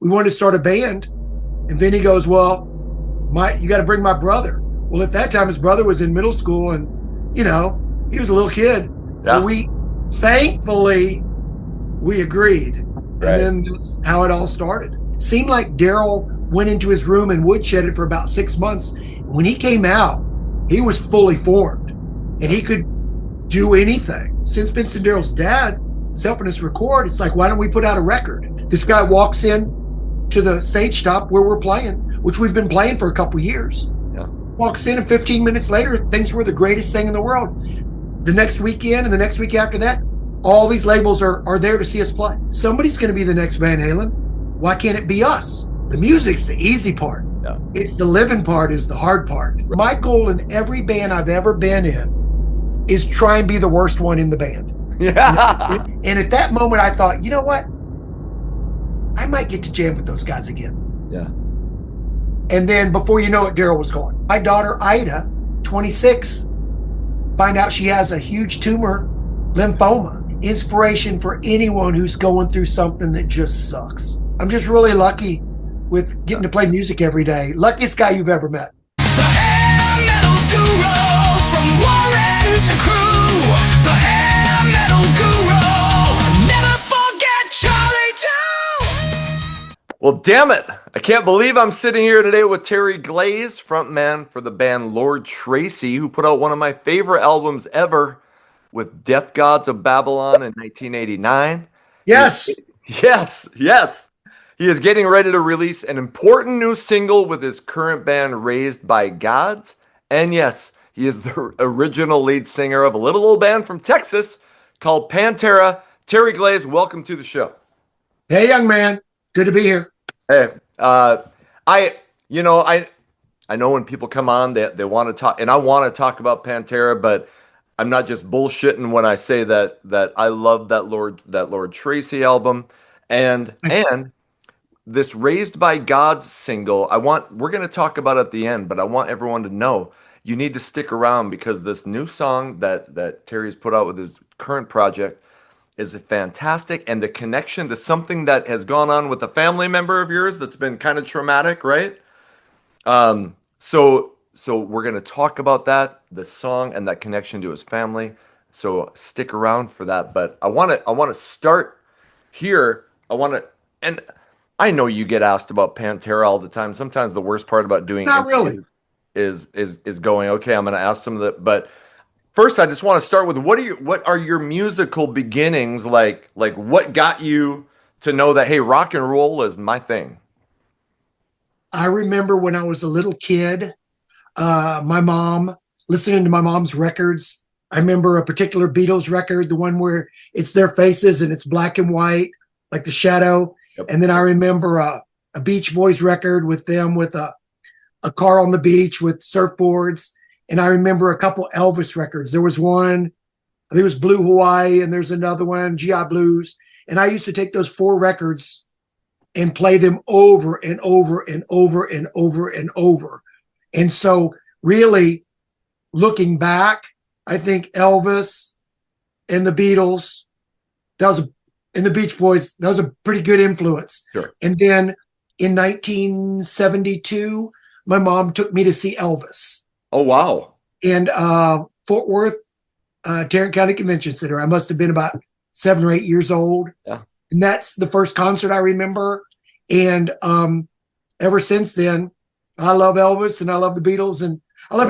we wanted to start a band. And Vinny goes, well, you got to bring my brother. Well, at that time, his brother was in middle school and, he was a little kid. Yeah. Well, thankfully, we agreed. Right. And then that's how it all started. It seemed like Darrell went into his room and woodshedded for about 6 months. When he came out, he was fully formed and he could do anything. Since Vincent Darrell's dad was helping us record, it's like, why don't we put out a record? This guy walks in to the stage stop where we're playing, which we've been playing for a couple years. Yeah. Walks in and 15 minutes later, things were the greatest thing in the world. The next weekend and the next week after that, all these labels are there to see us play. Somebody's going to be the next Van Halen. Why can't it be us? The music's the easy part. Yeah. It's the living part is the hard part. Right. My goal in every band I've ever been in is try and be the worst one in the band. Yeah. And at that moment, I thought, you know what? I might get to jam with those guys again. Yeah. And then before you know it, Darrell was gone. My daughter, Ida, 26, find out she has a huge tumor, lymphoma. Inspiration for anyone who's going through something that just sucks. I'm just really lucky with getting to play music every day. Luckiest guy you've ever met. The hair metal guru from Warren to Crew. The hair metal guru. Never forget Charlie too. Well, damn it. I can't believe I'm sitting here today with Terry Glaze, frontman for the band Lord Tracy, who put out one of my favorite albums ever with Death Gods of Babylon in 1989. Yes. Yes. He is getting ready to release an important new single with his current band Raised by Gods. And yes, he is the original lead singer of a little old band from Texas called Pantera. Terry Glaze, welcome to the show. Hey, young man. Good to be here. Hey, I know when people come on, they want to talk, and I want to talk about Pantera, but I'm not just bullshitting when I say that I love that Lord Tracy album, and this Raised by Gods single. We're going to talk about at the end, but I want everyone to know you need to stick around because this new song that Terry's put out with his current project is fantastic, and the connection to something that has gone on with a family member of yours that's been kind of traumatic, right? So we're going to talk about that, the song and that connection to his family. So stick around for that. But I want to start here. And I know you get asked about Pantera all the time. Sometimes the worst part about doing Not really is going, okay, I'm going to ask some of the, but first, I just want to start with what are your musical beginnings like? Like, what got you to know that, hey, rock and roll is my thing? I remember when I was a little kid, my mom listening to my mom's records. I remember a particular Beatles record, the one where it's their faces and it's black and white, like the shadow. Yep. And then I remember a Beach Boys record with them with a car on the beach with surfboards. And I remember a couple Elvis records. There was one, I think it was Blue Hawaii, and there's another one, GI Blues. And I used to take those 4 records and play them over and over and over and over and over. And so really looking back, I think Elvis and the Beatles, and the Beach Boys, that was a pretty good influence. Sure. And then in 1972, my mom took me to see Elvis. Oh, wow. And Fort Worth, Tarrant County Convention Center. I must have been about 7 or 8 years old. Yeah. And that's the first concert I remember. And ever since then, I love Elvis and I love the Beatles and I love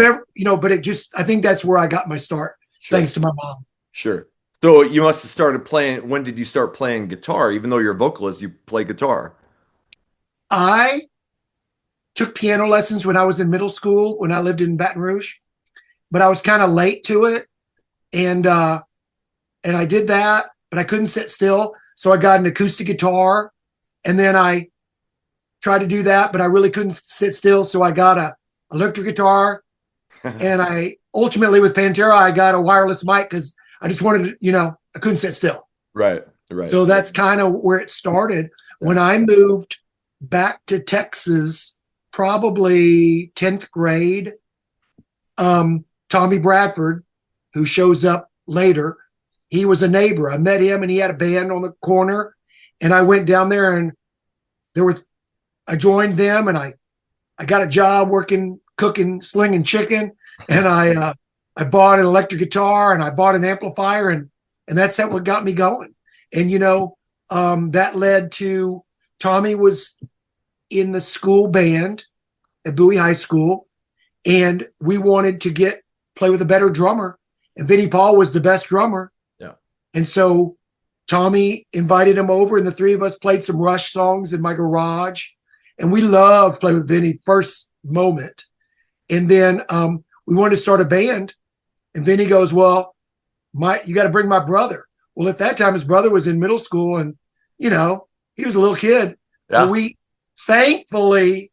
but I think that's where I got my start, thanks to my mom. Sure. So you must have started playing, when did you start playing guitar? Even though you're a vocalist, you play guitar. I took piano lessons when I was in middle school, when I lived in Baton Rouge, but I was kind of late to it. And I did that, but I couldn't sit still. So I got an acoustic guitar and then I tried to do that, but I really couldn't sit still. So I got a electric guitar and I ultimately with Pantera, I got a wireless mic because I just wanted to, I couldn't sit still. Right. So that's kind of where it started. Yeah. When I moved back to Texas, probably 10th grade, Tommy Bradford, who shows up later, he was a neighbor. I met him and he had a band on the corner and I went down there and there were, I joined them, and I got a job working, cooking, slinging chicken, and I bought an electric guitar, and I bought an amplifier, and that's what got me going. And that led to Tommy was in the school band at Bowie High School, and we wanted to play with a better drummer, and Vinnie Paul was the best drummer. Yeah. And so Tommy invited him over, and the three of us played some Rush songs in my garage, and we loved playing with Vinnie first moment. And then we wanted to start a band, and Vinnie goes, well, you got to bring my brother. Well, at that time, his brother was in middle school, and he was a little kid. Yeah. But thankfully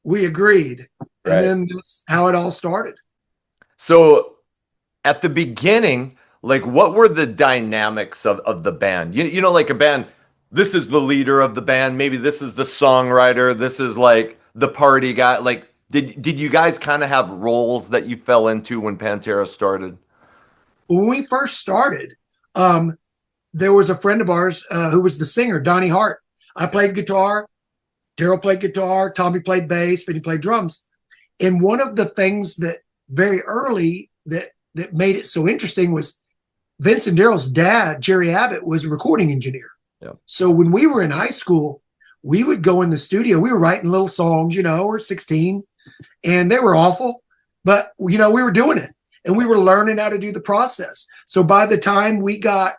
we agreed. Right. And then that's how it all started. So at the beginning, like, what were the dynamics of the band? Like a band, this is the leader of the band. Maybe this is the songwriter. This is like the party guy. Like, did you guys kind of have roles that you fell into when Pantera started? When we first started, there was a friend of ours who was the singer, Donnie Hart. I played guitar. Darrell played guitar. Tommy played bass, but he played drums. And one of the things that very early that made it so interesting was Vince and Darrell's dad, Jerry Abbott, was a recording engineer. Yeah. So when we were in high school, we would go in the studio. We were writing little songs, we're 16, and they were awful, but we were doing it, and we were learning how to do the process. So by the time we got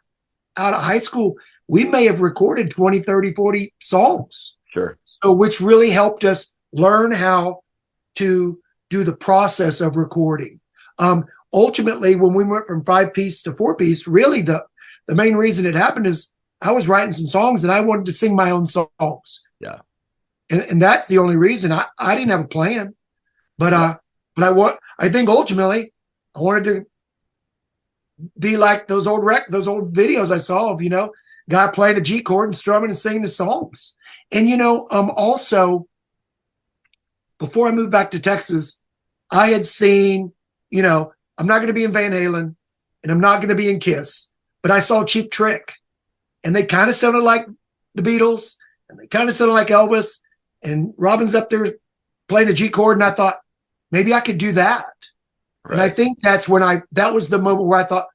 out of high school, we may have recorded 20, 30, 40 songs. Sure. So which really helped us learn how to do the process of recording. Ultimately, when we went from 5-piece to 4-piece, really the main reason it happened is I was writing some songs and I wanted to sing my own songs. Yeah. And that's the only reason. I didn't have a plan, but I think ultimately I wanted to be like those old videos I saw of, guy playing a G chord and strumming and singing the songs. And, also before I moved back to Texas, I had seen, I'm not going to be in Van Halen and I'm not going to be in Kiss, but I saw Cheap Trick, and they kind of sounded like the Beatles, and they kind of sounded like Elvis, and Robin's up there playing a G chord. And I thought maybe I could do that. Right. And I think that's when that was the moment where I thought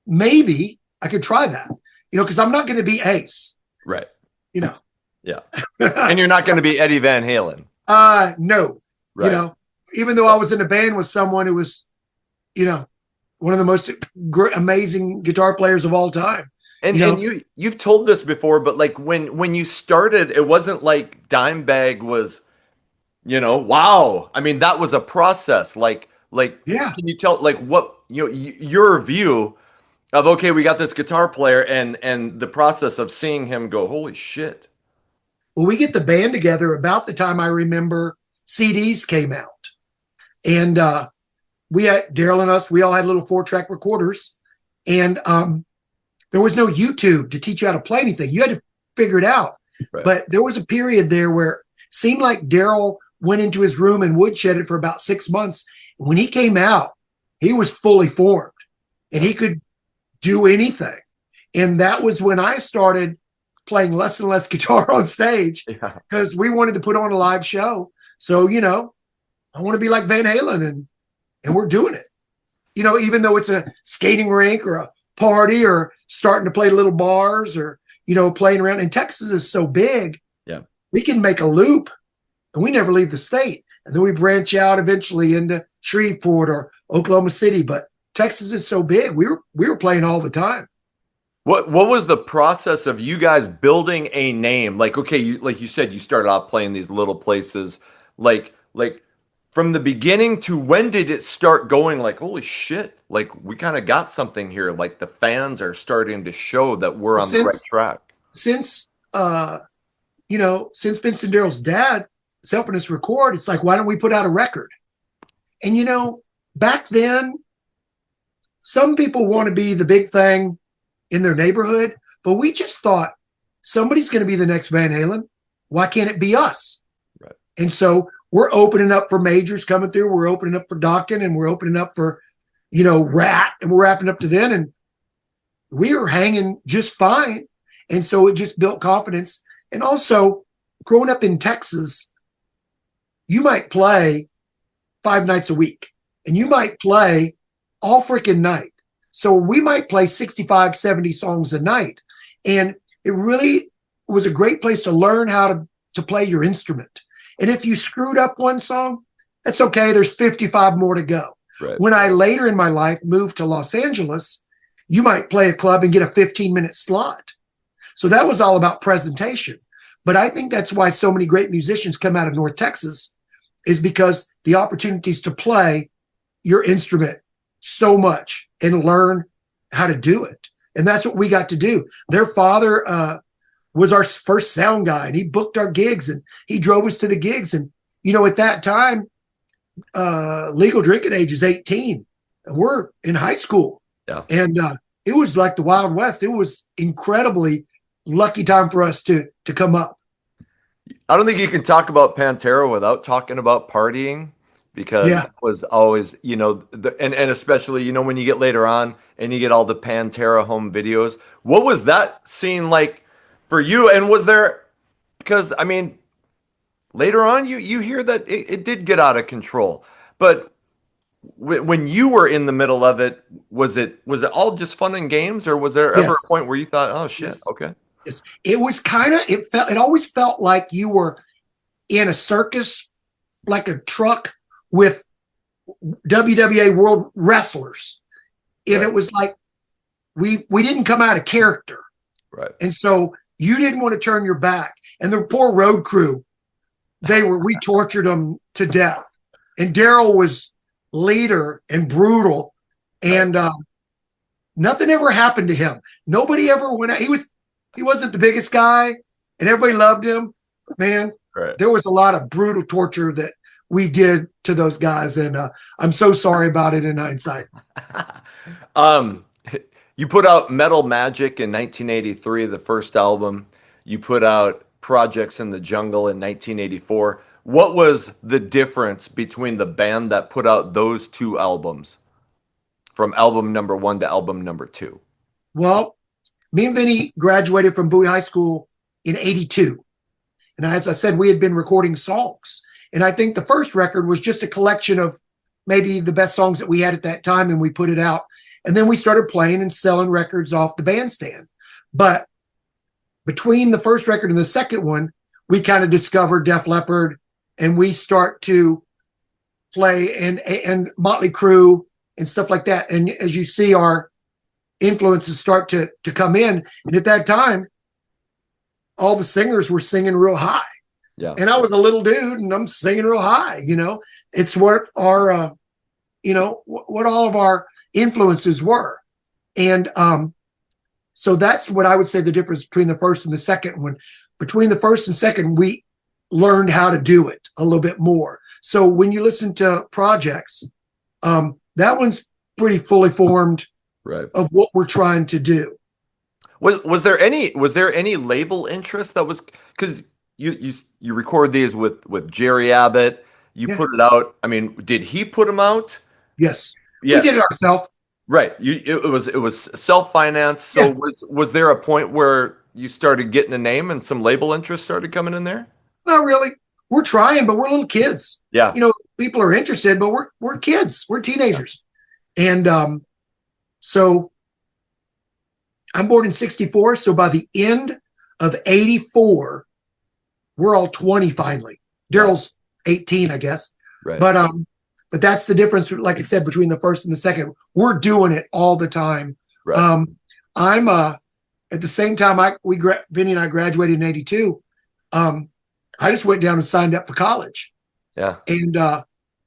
maybe I could try that, because I'm not going to be Ace. Right. Yeah. And you're not going to be Eddie Van Halen. No. Right. Even though I was in a band with someone who was, one of the most amazing guitar players of all time. And you've told this before, but like when you started, it wasn't like Dimebag was, wow. I mean, that was a process. Yeah. Can you tell what your view of, okay, we got this guitar player and the process of seeing him go, holy shit. Well, we get the band together about the time I remember CDs came out, and we had Darrell and us. We all had little 4-track recorders, and there was no YouTube to teach you how to play anything. You had to figure it out. Right. But there was a period there where it seemed like Darrell went into his room and woodshedded for about 6 months. When he came out, he was fully formed, and he could do anything. And that was when I started playing less and less guitar on stage, because we wanted to put on a live show. So, I want to be like Van Halen, and we're doing it. Even though it's a skating rink or a party or starting to play little bars or, playing around. And Texas is so big, we can make a loop and we never leave the state. And then we branch out eventually into Shreveport or Oklahoma City. But Texas is so big, we were playing all the time. What was the process of you guys building a name? Like, okay, like you said, you started off playing these little places. Like from the beginning to when did it start going like, holy shit, like we kind of got something here. Like the fans are starting to show that we're on the right track. Since Vince and Darrell's dad is helping us record, it's like, why don't we put out a record? And, back then, some people want to be the big thing in their neighborhood, but we just thought somebody's going to be the next Van Halen. Why can't it be us? Right. And so we're opening up for majors coming through. We're opening up for Dokken, and we're opening up for, Rat, and we're wrapping up to then. And we were hanging just fine. And so it just built confidence. And also growing up in Texas, you might play 5 nights a week and you might play all freaking night. So we might play 65, 70 songs a night. And it really was a great place to learn how to play your instrument. And if you screwed up one song, that's okay. There's 55 more to go. Right. When I later in my life moved to Los Angeles, you might play a club and get a 15-minute slot. So that was all about presentation. But I think that's why so many great musicians come out of North Texas, is because the opportunities to play your instrument so much and learn how to do it. And that's what we got to do. Their father was our first sound guy, and he booked our gigs and he drove us to the gigs. And, you know, at that time, legal drinking age is 18. And we're in high school. Yeah. And it was like the Wild West. It was incredibly lucky time for us to come up. I don't think you can talk about Pantera without talking about partying, because Yeah. it was always, you know, and especially, you know, when you get later on and you get all the Pantera home videos. What was that scene like for you? And was there, because I mean, later on you hear that it did get out of control, but when you were in the middle of it, was it all just fun and games, or was there ever Yes. a point where you thought, oh shit, Yes. okay? It was it always felt like you were in a circus, like a truck with WWA world wrestlers. And Right. it was like, we didn't come out of character. Right. And so you didn't want to turn your back. And the poor road crew, we tortured them to death. And Darrell was leader and brutal. And nothing ever happened to him. Nobody ever went out. He wasn't the biggest guy and everybody loved him. Man, Right. there was a lot of brutal torture that we did to those guys. And I'm so sorry about it in hindsight. You put out Metal Magic in 1983, the first album. You put out Projects in the Jungle in 1984. What was the difference between the band that put out those two albums, from album number 1 to album number 2? Well, me and Vinny graduated from Bowie High School in 82. And as I said, we had been recording songs. And I think the first record was just a collection of maybe the best songs that we had at that time, and we put it out. And then we started playing and selling records off the bandstand. But between the first record and the second one, we kind of discovered Def Leppard, and we start to play and Motley Crue and stuff like that. And as you see, our influences start to come in. And at that time, all the singers were singing real high. Yeah. And I was a little dude and I'm singing real high, you know. It's what our, what all of our influences were. And so that's what I would say the difference between the first and the second one. Between the first and second, we learned how to do it a little bit more. So when you listen to Projects, that one's pretty fully formed, Right. of what we're trying to do. Was there any label interest that was, because you record these with Jerry Abbott, you Yeah. put it out. I mean, did he put them out? Yes. Yeah. We did it ourselves. Right. It was self-financed. So Yeah. was there a point where you started getting a name and some label interest started coming in there? Not really. We're trying, but we're little kids. Yeah. You know, people are interested, but we're kids. We're teenagers. And so I'm born in 64. So by the end of 84, we're all 20 finally. Darrell's 18, I guess. Right. But that's the difference, like I said, between the first and the second. We're doing it all the time. Right. I'm at the same time Vinny and I graduated in 82. I just went down and signed up for college. Yeah. And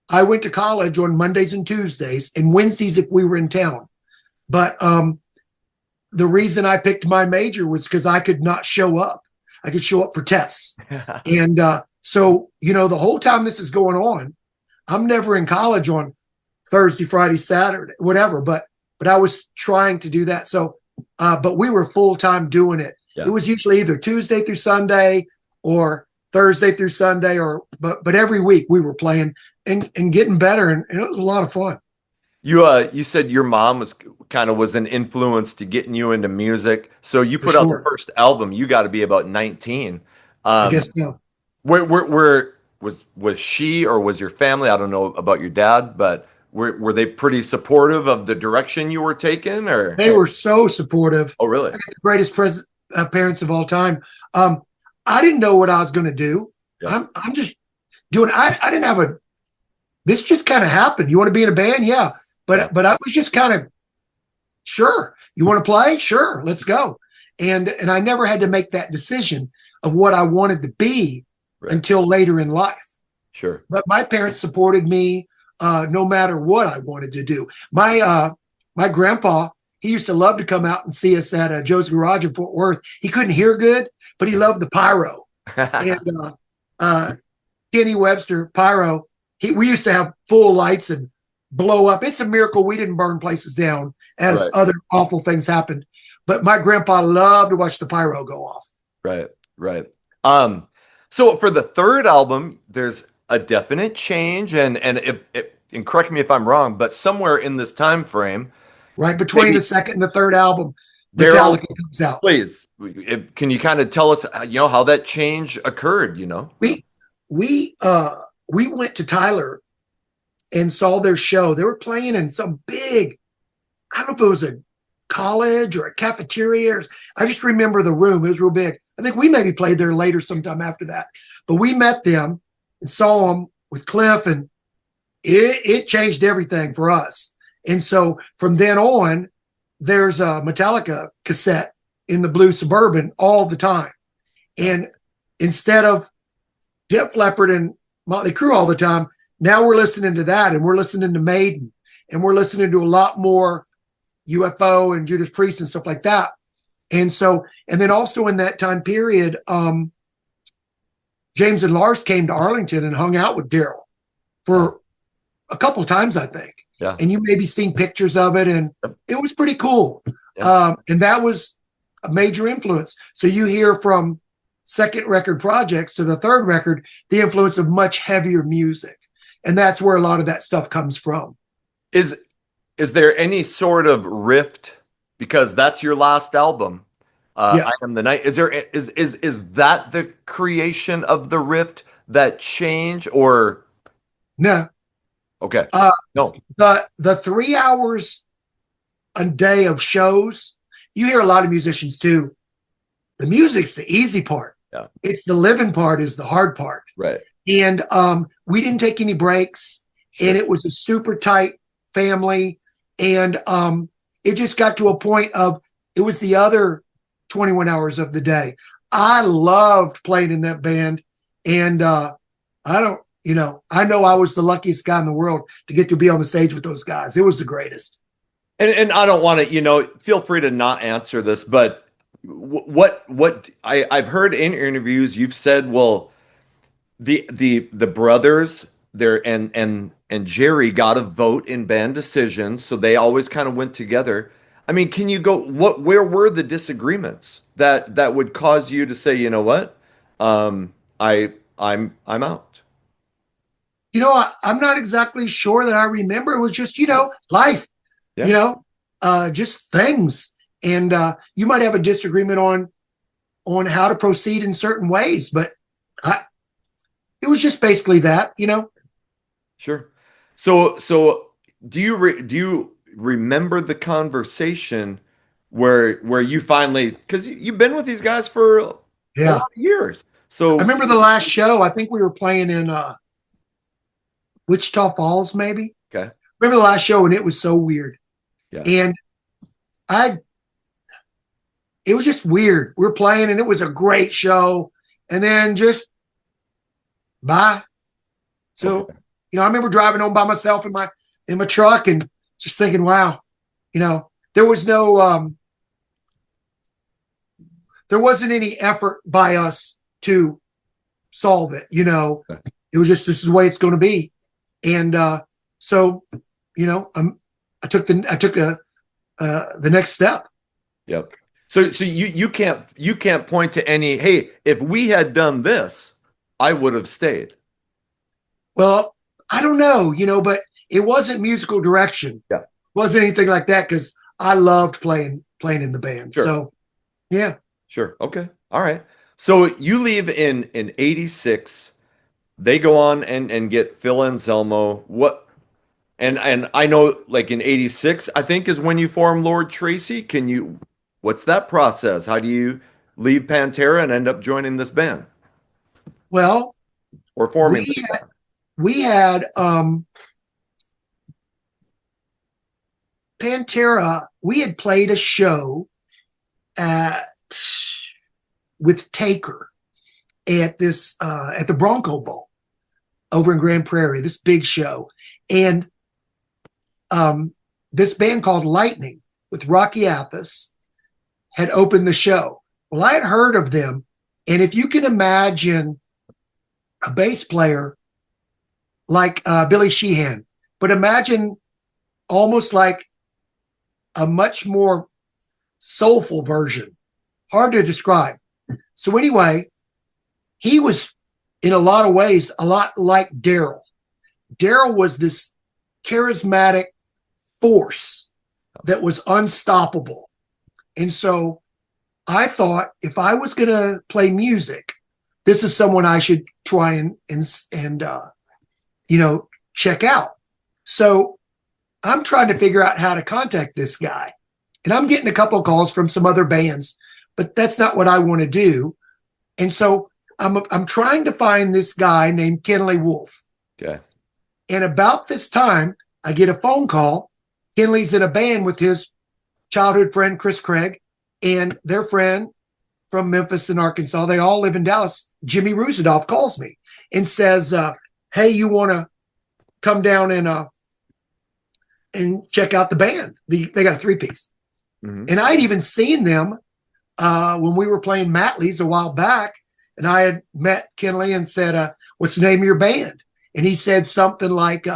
I went to college on Mondays and Tuesdays and Wednesdays if we were in town. But the reason I picked my major was because I could not show up. I could show up for tests. And so, you know, the whole time this is going on, I'm never in college on Thursday, Friday, Saturday, whatever. But I was trying to do that. So, but we were full time doing it. Yeah. It was usually either Tuesday through Sunday or Thursday through Sunday, but every week we were playing and getting better, and it was a lot of fun. You said your mom was an influence to getting you into music. So you put out the first album. You got to be about 19. I guess so. Where was she or was your family? I don't know about your dad, but were they pretty supportive of the direction you were taking, or? They were so supportive. Oh, really? I got the greatest parents of all time. Um, I didn't know what I was going to do. Yeah. I'm just doing. I didn't have a. This just kind of happened. You want to be in a band? Yeah. But I was just kind of sure. You want to play? Sure, let's go. And I never had to make that decision of what I wanted to be until later in life. Sure. But my parents supported me no matter what I wanted to do. My grandpa, he used to love to come out and see us at Joe's Garage in Fort Worth. He couldn't hear good, but he loved the pyro. And Kenny Webster, pyro, we used to have full lights and blow up. It's a miracle we didn't burn places down as other awful things happened. But my grandpa loved to watch the pyro go off. Right, right. So for the third album, there's a definite change, and correct me if I'm wrong, but somewhere in this time frame, right between the second and the third album, Darrell Metallica comes out. Please, can you kind of tell us, how that change occurred? We went to Tyler and saw their show. They were playing in some big, I don't know if it was a college or a cafeteria. I just remember the room. It was real big. I think we maybe played there later sometime after that. But we met them and saw them with Cliff, and it changed everything for us. And so from then on, there's a Metallica cassette in the blue Suburban all the time. And instead of Def Leppard and Motley Crue all the time, now we're listening to that, and we're listening to Maiden, and we're listening to a lot more UFO and Judas Priest and stuff like that. And so, and then also in that time period, James and Lars came to Arlington and hung out with Darrell for a couple of times, I think. Yeah. And you maybe seen pictures of it, and it was pretty cool. Yeah. And that was a major influence. So you hear from second record projects to the third record, the influence of much heavier music. And that's where a lot of that stuff comes from. Is there any sort of rift, because that's your last album, I Am the Night? Is that the creation of the rift, that change, or no? Okay. No. The 3 hours a day of shows, you hear a lot of musicians too. The music's the easy part. Yeah. It's the living part is the hard part. Right. And we didn't take any breaks, and it was a super tight family. And it just got to a point of, it was the other 21 hours of the day. I loved playing in that band. And I know I was the luckiest guy in the world to get to be on the stage with those guys. It was the greatest. And I don't want to, feel free to not answer this, but what I've heard in interviews, you've said, well, the brothers there and Jerry got a vote in band decisions, so they always kind of went together. I mean, can you go, where were the disagreements that would cause you to say, you know what, I'm out? I'm not exactly sure that I remember. It was just, life, just things. And you might have a disagreement on how to proceed in certain ways, but it was just basically that, Sure. So do you remember the conversation where you finally, because you've been with these guys for a lot of years. So I remember the last show. I think we were playing in Wichita Falls, maybe. Okay. Remember the last show, and it was so weird. Yeah. And it was just weird. We were playing, and it was a great show, and then just bye. So, I remember driving home by myself in my truck and just thinking, wow, there was no, there wasn't any effort by us to solve it. It was just, this is the way it's going to be. And so, I took the next step. Yep. So you can't point to any, hey, if we had done this, I would have stayed. Well, I don't know, but it wasn't musical direction. Yeah. It wasn't anything like that, because I loved playing in the band. Sure. So, yeah. Sure. Okay. All right. So you leave in 86. They go on and get Phil Anselmo. What and I know like in 86, I think is when you form Lord Tracy. What's that process? How do you leave Pantera and end up joining this band Well, or forming we this band? we had Pantera. We had played a show at with Taker at this at the Bronco Bowl over in Grand Prairie. This big show, and this band called Lightning with Rocky Athas had opened the show. Well, I had heard of them, and if you can imagine a bass player like Billy Sheehan, but imagine almost like a much more soulful version. Hard to describe. So anyway, he was in a lot of ways a lot like Darrell. Darrell was this charismatic force that was unstoppable. And so I thought if I was going to play music, this is someone I should try and check out. So I'm trying to figure out how to contact this guy. And I'm getting a couple of calls from some other bands, but that's not what I want to do. And so I'm trying to find this guy named Kenley Wolf. Okay. And about this time, I get a phone call. Kenley's in a band with his childhood friend, Chris Craig, and their friend from Memphis and Arkansas. They all live in Dallas. Jimmy Rusadolph calls me and says, hey, you want to come down and check out the band? They got a 3-piece. Mm-hmm. And I had even seen them when we were playing Matley's a while back. And I had met Kenley and said, what's the name of your band? And he said something like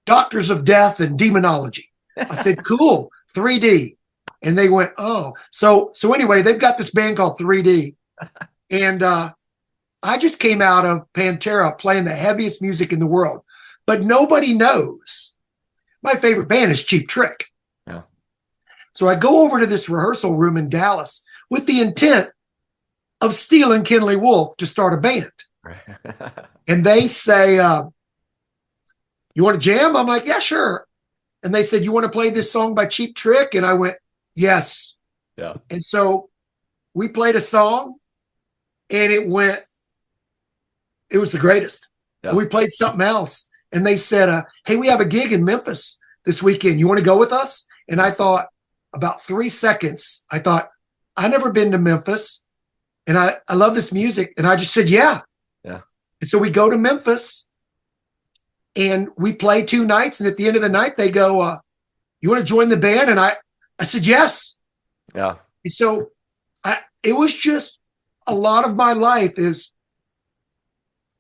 Doctors of Death and Demonology. I said, cool, 3D. And they went, oh. So anyway, they've got this band called 3D. And I just came out of Pantera playing the heaviest music in the world. But nobody knows. My favorite band is Cheap Trick. Yeah. So I go over to this rehearsal room in Dallas with the intent of stealing Kenley Wolf to start a band. And they say, you want to jam? I'm like, yeah, sure. And they said, you want to play this song by Cheap Trick? And I went, yes. Yeah. And so we played a song and it was the greatest. Yeah. And we played something else. And they said, hey, we have a gig in Memphis this weekend. You want to go with us? And I thought about 3 seconds, I thought, I've never been to Memphis and I love this music. And I just said, yeah. Yeah. And so we go to Memphis and we play 2 nights. And at the end of the night, they go, you want to join the band? And I said, yes. Yeah. And so it was just a lot of my life is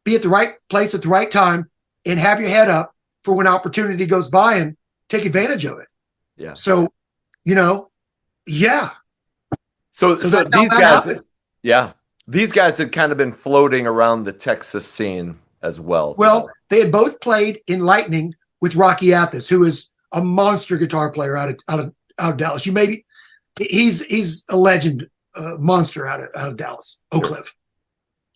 be at the right place at the right time and have your head up for when opportunity goes by and take advantage of it. Yeah. So, yeah. So these guys, happened. Yeah, these guys had kind of been floating around the Texas scene as well. Well, they had both played in Lightning with Rocky Athas, who is a monster guitar player out of Dallas. He's a legend, monster out of Dallas, Oak Cliff.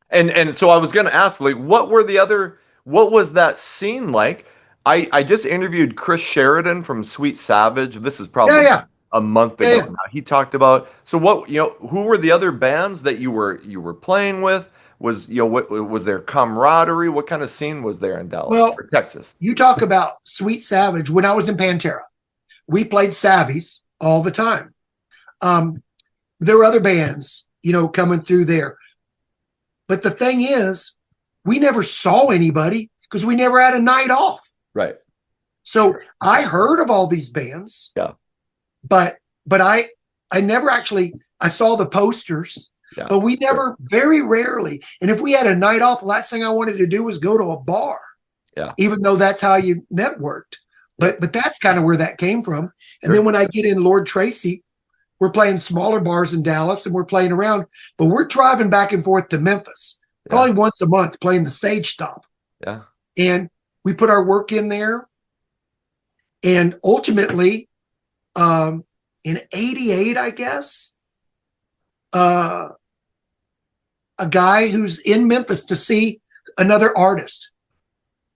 And so I was going to ask, like, what was that scene like? I just interviewed Chris Sheridan from Sweet Savage. This is probably a month ago now. He talked about, so what, who were the other bands that you were playing with? Was, what was there camaraderie? What kind of scene was there in Dallas or Texas? You talk about Sweet Savage. When I was in Pantera, we played Savvies all the time. There were other bands, coming through there. But the thing is, we never saw anybody because we never had a night off. Right. So I heard of all these bands. Yeah. But I never actually, I saw the posters, but we never, very rarely. And if we had a night off, the last thing I wanted to do was go to a bar. Yeah. Even though that's how you networked. But that's kind of where that came from. And then when I get in Lord Tracy, we're playing smaller bars in Dallas and we're playing around, but we're driving back and forth to Memphis, probably once a month playing the stage stop. Yeah. And we put our work in there. And ultimately, in 88, I guess, a guy who's in Memphis to see another artist.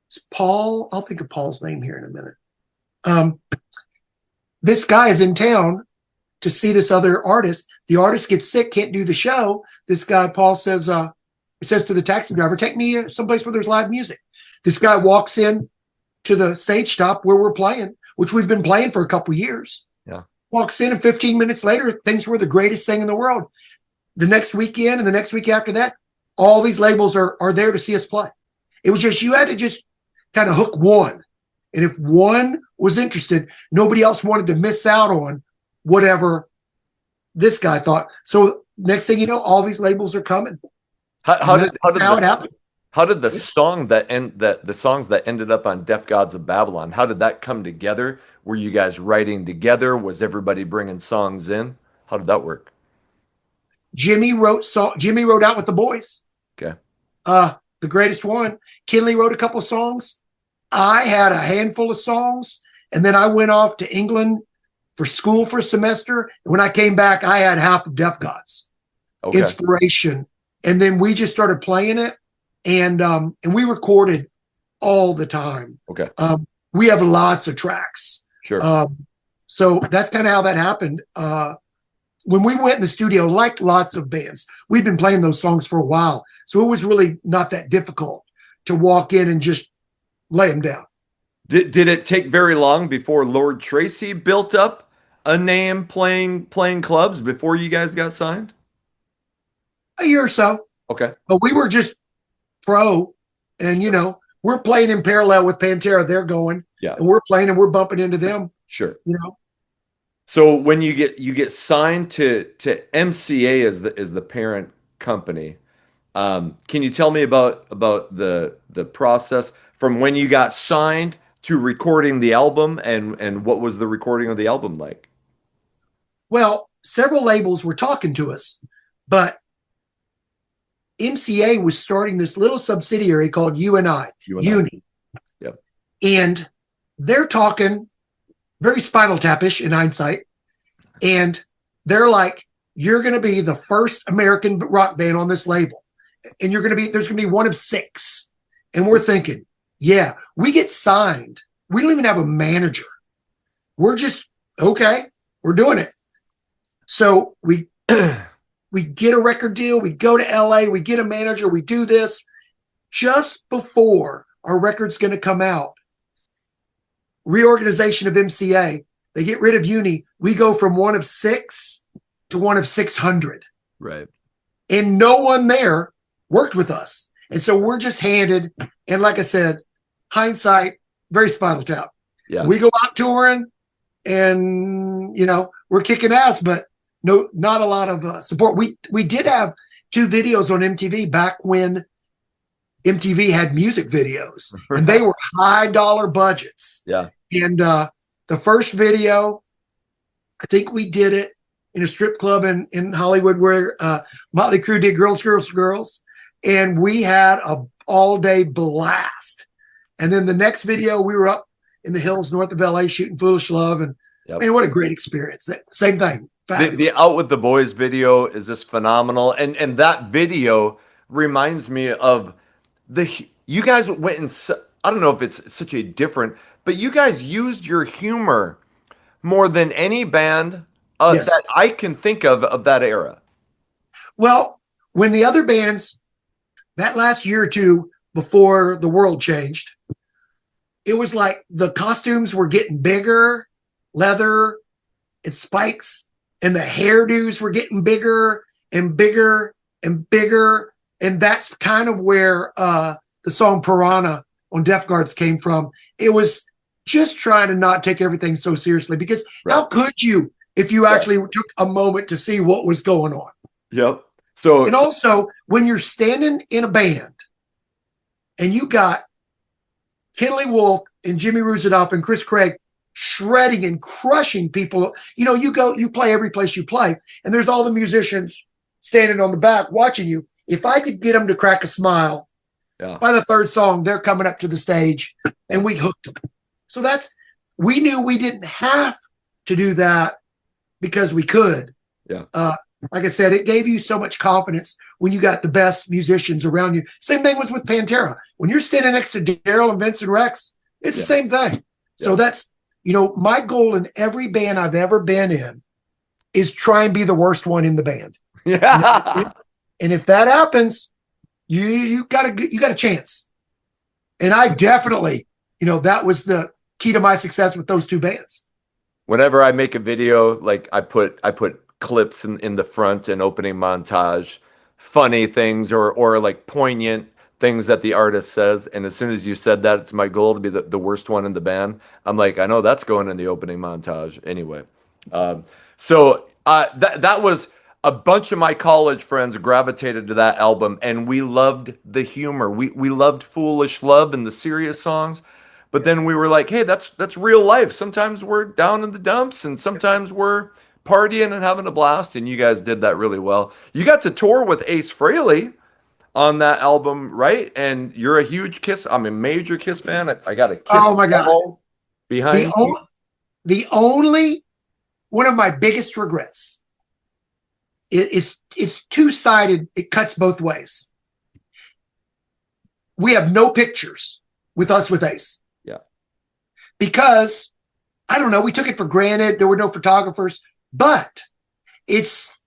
It's Paul. I'll think of Paul's name here in a minute. This guy is in town to see this other artist. The artist gets sick, can't do the show. This guy, Paul, says to the taxi driver, take me someplace where there's live music. This guy walks in to the stage stop where we're playing, which we've been playing for a couple years. Yeah. Walks in, and 15 minutes later, things were the greatest thing in the world. The next weekend and the next week after that, all these labels are there to see us play. It was just, you had to just kind of hook one. And if one was interested, nobody else wanted to miss out on whatever this guy thought. So next thing you know, all these labels are coming. How did it happened? How did the songs that ended up on Deaf Gods of Babylon, how did that come together? Were you guys writing together? Was everybody bringing songs in? How did that work? Jimmy wrote out with the boys. Okay. The greatest one. Kinley wrote a couple songs. I had a handful of songs, and then I went off to England for school for a semester. And when I came back, I had half of Deaf Gods. Okay. Inspiration. And then we just started playing it, and we recorded all the time. Okay. We have lots of tracks. Sure. So that's kind of how that happened. When we went in the studio, like lots of bands, we'd been playing those songs for a while. So it was really not that difficult to walk in and just lay them down. Did it take very long before Lord Tracy built up a name playing clubs before you guys got signed? A year or so. Okay. But we were just pro, and we're playing in parallel with Pantera. They're going, yeah, and we're playing and we're bumping into them. Sure. So when you get signed to MCA as the parent company, can you tell me about the process from when you got signed to recording the album, and what was the recording of the album like? Well, several labels were talking to us, but MCA was starting this little subsidiary called Uni. Yep. And they're talking very Spinal Tap-ish in hindsight. And they're like, you're going to be the first American rock band on this label. And there's going to be one of 6. And we're thinking, yeah, we get signed. We don't even have a manager. We're just, okay, we're doing it. So we get a record deal. We go to LA. We get a manager. We do this. Just before our record's going to come out, reorganization of MCA, they get rid of Uni. We go from one of 6 to one of 600. Right. And no one there worked with us. And so we're just handed, and like I said, hindsight, very Spinal Tap. Yeah. We go out touring, and we're kicking ass, but no, not a lot of support. We did have 2 videos on MTV back when MTV had music videos, and they were high dollar budgets. Yeah. And the first video, I think we did it in a strip club in Hollywood where Motley Crue did Girls, Girls, Girls. And we had a all-day blast. And then the next video, we were up in the hills north of LA shooting Foolish Love. And man, what a great experience. Same thing. The Out With the Boys video is just phenomenal. And that video reminds me of you guys went in, I don't know if it's such a different, but you guys used your humor more than any band Yes. that I can think of that era. Well, when the other bands, that last year or two before the world changed, it was like the costumes were getting bigger, leather and spikes, and the hairdos were getting bigger and bigger and bigger. And that's kind of where the song Piranha on Deaf Guards came from. It was just trying to not take everything so seriously, because how could you if you actually took a moment to see what was going on? Yep. So, and also, when you're standing in a band and you got Kenley Wolf and Jimmy Ruzidoff and Chris Craig shredding and crushing people, you play every place you play, and there's all the musicians standing on the back watching you. If I could get them to crack a smile, by the third song, they're coming up to the stage, and we hooked them. So we knew we didn't have to do that because we could. Yeah. Like I said, it gave you so much confidence when you got the best musicians around you. Same thing was with Pantera. When you're standing next to Darrell and Vince and Rex, it's the same thing. So that's, my goal in every band I've ever been in is try and be the worst one in the band. Yeah. And if that happens, you got a chance. And I definitely, that was the key to my success with those two bands. Whenever I make a video, like I put clips in the front and opening montage, funny things or like poignant things that the artist says. And as soon as you said that, it's my goal to be the worst one in the band. I'm like, I know that's going in the opening montage anyway. That was a bunch of my college friends gravitated to that album, and we loved the humor. We loved Foolish Love and the serious songs. But then we were like, hey, that's real life. Sometimes we're down in the dumps and sometimes we're partying and having a blast. And you guys did that really well. You got to tour with Ace Frehley on that album, right? And you're a huge Kiss. I'm a major Kiss fan. I got a Kiss. Oh my God. Behind the only one of my biggest regrets it's two-sided. It cuts both ways. We have no pictures with us with Ace. Because, I don't know, we took it for granted. There were no photographers. But it's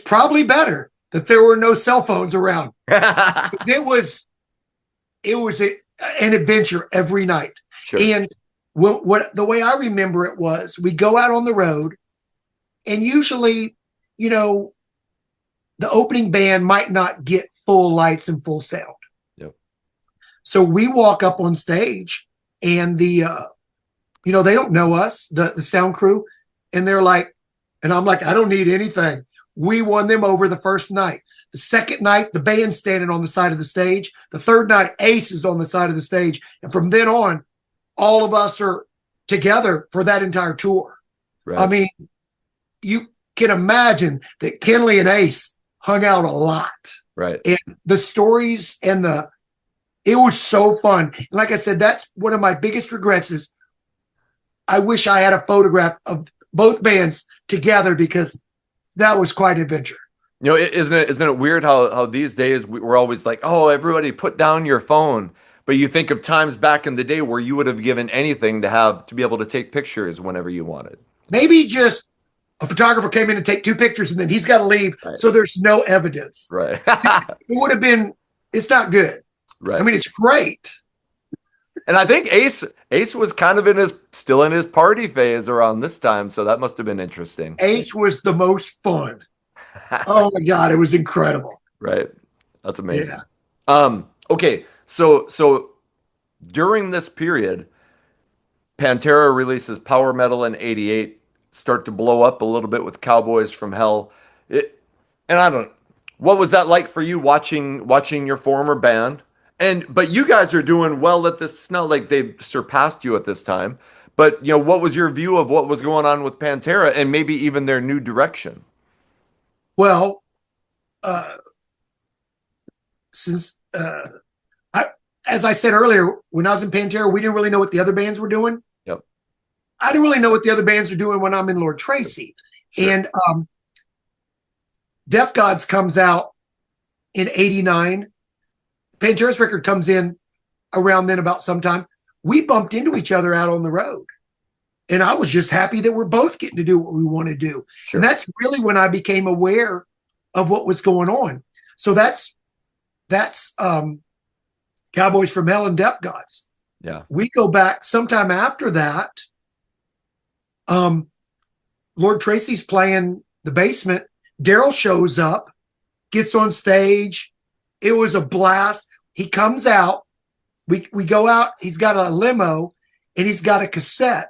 probably better that there were no cell phones around. It was an adventure every night. Sure. And the way I remember it was, we go out on the road, and usually, the opening band might not get full lights and full sound. Yep. So we walk up on stage, and they don't know us, the sound crew, and they're like, and I'm like, I don't need anything. We won them over the first night. The second night, the band's standing on the side of the stage. The third night, Ace is on the side of the stage. And from then on, all of us are together for that entire tour. Right. I mean, you can imagine that Kenley and Ace hung out a lot. Right. And the stories and it was so fun. And like I said, that's one of my biggest regrets is I wish I had a photograph of both bands together, because that was quite an adventure. Isn't it weird how these days we're always like, oh, everybody put down your phone. But you think of times back in the day where you would have given anything to be able to take pictures whenever you wanted. Maybe just a photographer came in and take two pictures and then he's got to leave. Right. So there's no evidence. Right. It would have been, it's not good. Right. I mean, it's great. And I think Ace was kind of still in his party phase around this time. So that must have been interesting. Ace was the most fun. Oh my God. It was incredible. Right. That's amazing. Yeah. Okay. So during this period, Pantera releases Power Metal in '88, start to blow up a little bit with Cowboys from Hell. What was that like for you watching your former band? But you guys are doing well at this. It's not like they've surpassed you at this time. But what was your view of what was going on with Pantera and maybe even their new direction? Well, as I said earlier, when I was in Pantera, we didn't really know what the other bands were doing. Yep. I didn't really know what the other bands are doing when I'm in Lord Tracy. Sure. And Deaf Gods comes out in '89. Pantera's record comes in around then about sometime. We bumped into each other out on the road. And I was just happy that we're both getting to do what we want to do. Sure. And that's really when I became aware of what was going on. So that's Cowboys from Hell and Deaf Gods. Yeah. We go back sometime after that. Lord Tracy's playing the basement. Darrell shows up, gets on stage. It was a blast. He comes out. We go out. He's got a limo and he's got a cassette.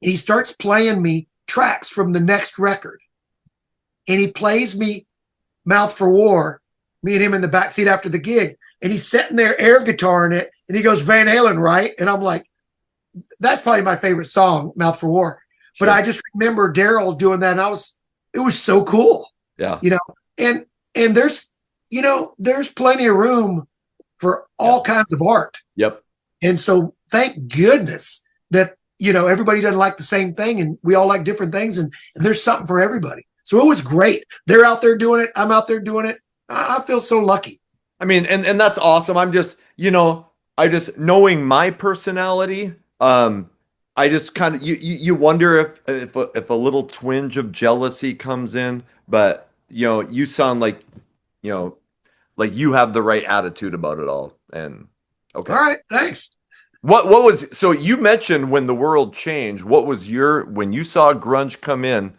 He starts playing me tracks from the next record. And he plays me Mouth for War, me and him in the backseat after the gig. And he's sitting there air guitaring it. And he goes, Van Halen, right? And I'm like, that's probably my favorite song, Mouth for War. Sure. But I just remember Darrell doing that. And it was so cool. Yeah. And there's plenty of room for all kinds of art. Yep. And so thank goodness that, everybody doesn't like the same thing and we all like different things and there's something for everybody. So it was great. They're out there doing it. I'm out there doing it. I feel so lucky. I mean, and that's awesome. I'm just, I just knowing my personality, I just kind of you wonder if a little twinge of jealousy comes in, but you sound you know, like you have the right attitude about it all. And okay. All right, thanks. What was so you mentioned when the world changed, what was when you saw grunge come in,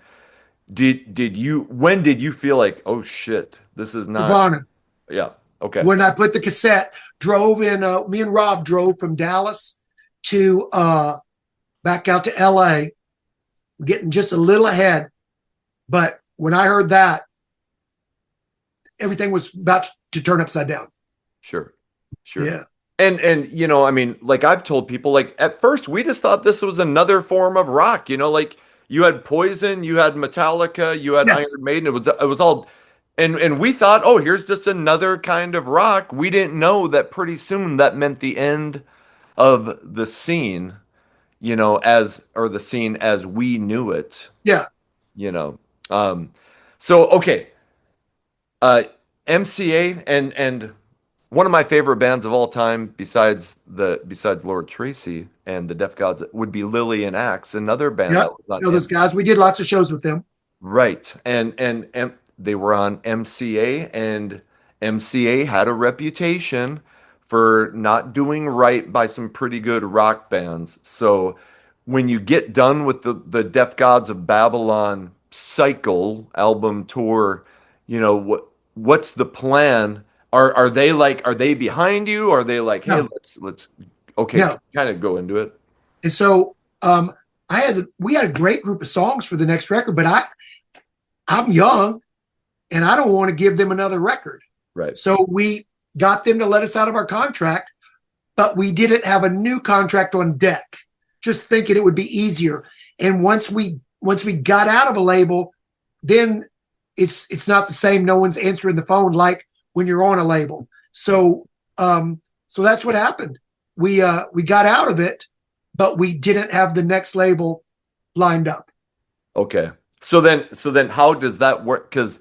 when did you feel like, oh shit, this is not Nirvana. yeah, okay. When I put the cassette, drove in, me and Rob drove from Dallas to back out to LA, getting just a little ahead. But when I heard that, everything was about to turn upside down. Sure. Sure. Yeah. And I mean, like I've told people, like at first we just thought this was another form of rock, like you had Poison, you had Metallica, you had Yes. Iron Maiden. It was all and we thought, oh, here's just another kind of rock. We didn't know that pretty soon that meant the end of the scene, the scene as we knew it, Yeah. you know. So okay. Uh MCA and one of my favorite bands of all time, besides Lord Tracy and the Deaf Gods, would be Lily and Axe, another band Yeah. that was on Those guys, we did lots of shows with them. right, and they were on MCA, and MCA had a reputation for not doing right by some pretty good rock bands. So when you get done with the Deaf Gods of Babylon cycle album tour, what's the plan? Are they behind you? Are they like, hey, No. let's okay, No. kind of go into it? And so we had a great group of songs for the next record, but I'm young and I don't want to give them another record. Right. So we got them to let us out of our contract, but we didn't have a new contract on deck, just thinking it would be easier. And once we got out of a label, then it's not the same. No one's answering the phone like when you're on a label. So that's what happened. We got out of it, but we didn't have the next label lined up. Okay. So then how does that work? Because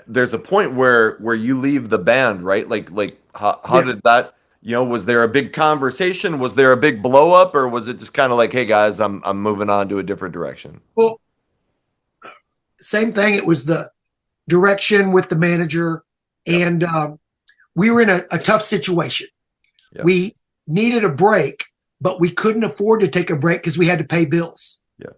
there's a point where you leave the band, right? Like how Yeah. did that, was there a big conversation? Was there a big blow up, or was it just kind of like, hey guys, I'm moving on to a different direction? Well, same thing. It was the direction with the manager, and we were in a tough situation. Yep. We needed a break, but we couldn't afford to take a break because we had to pay bills. Yeah.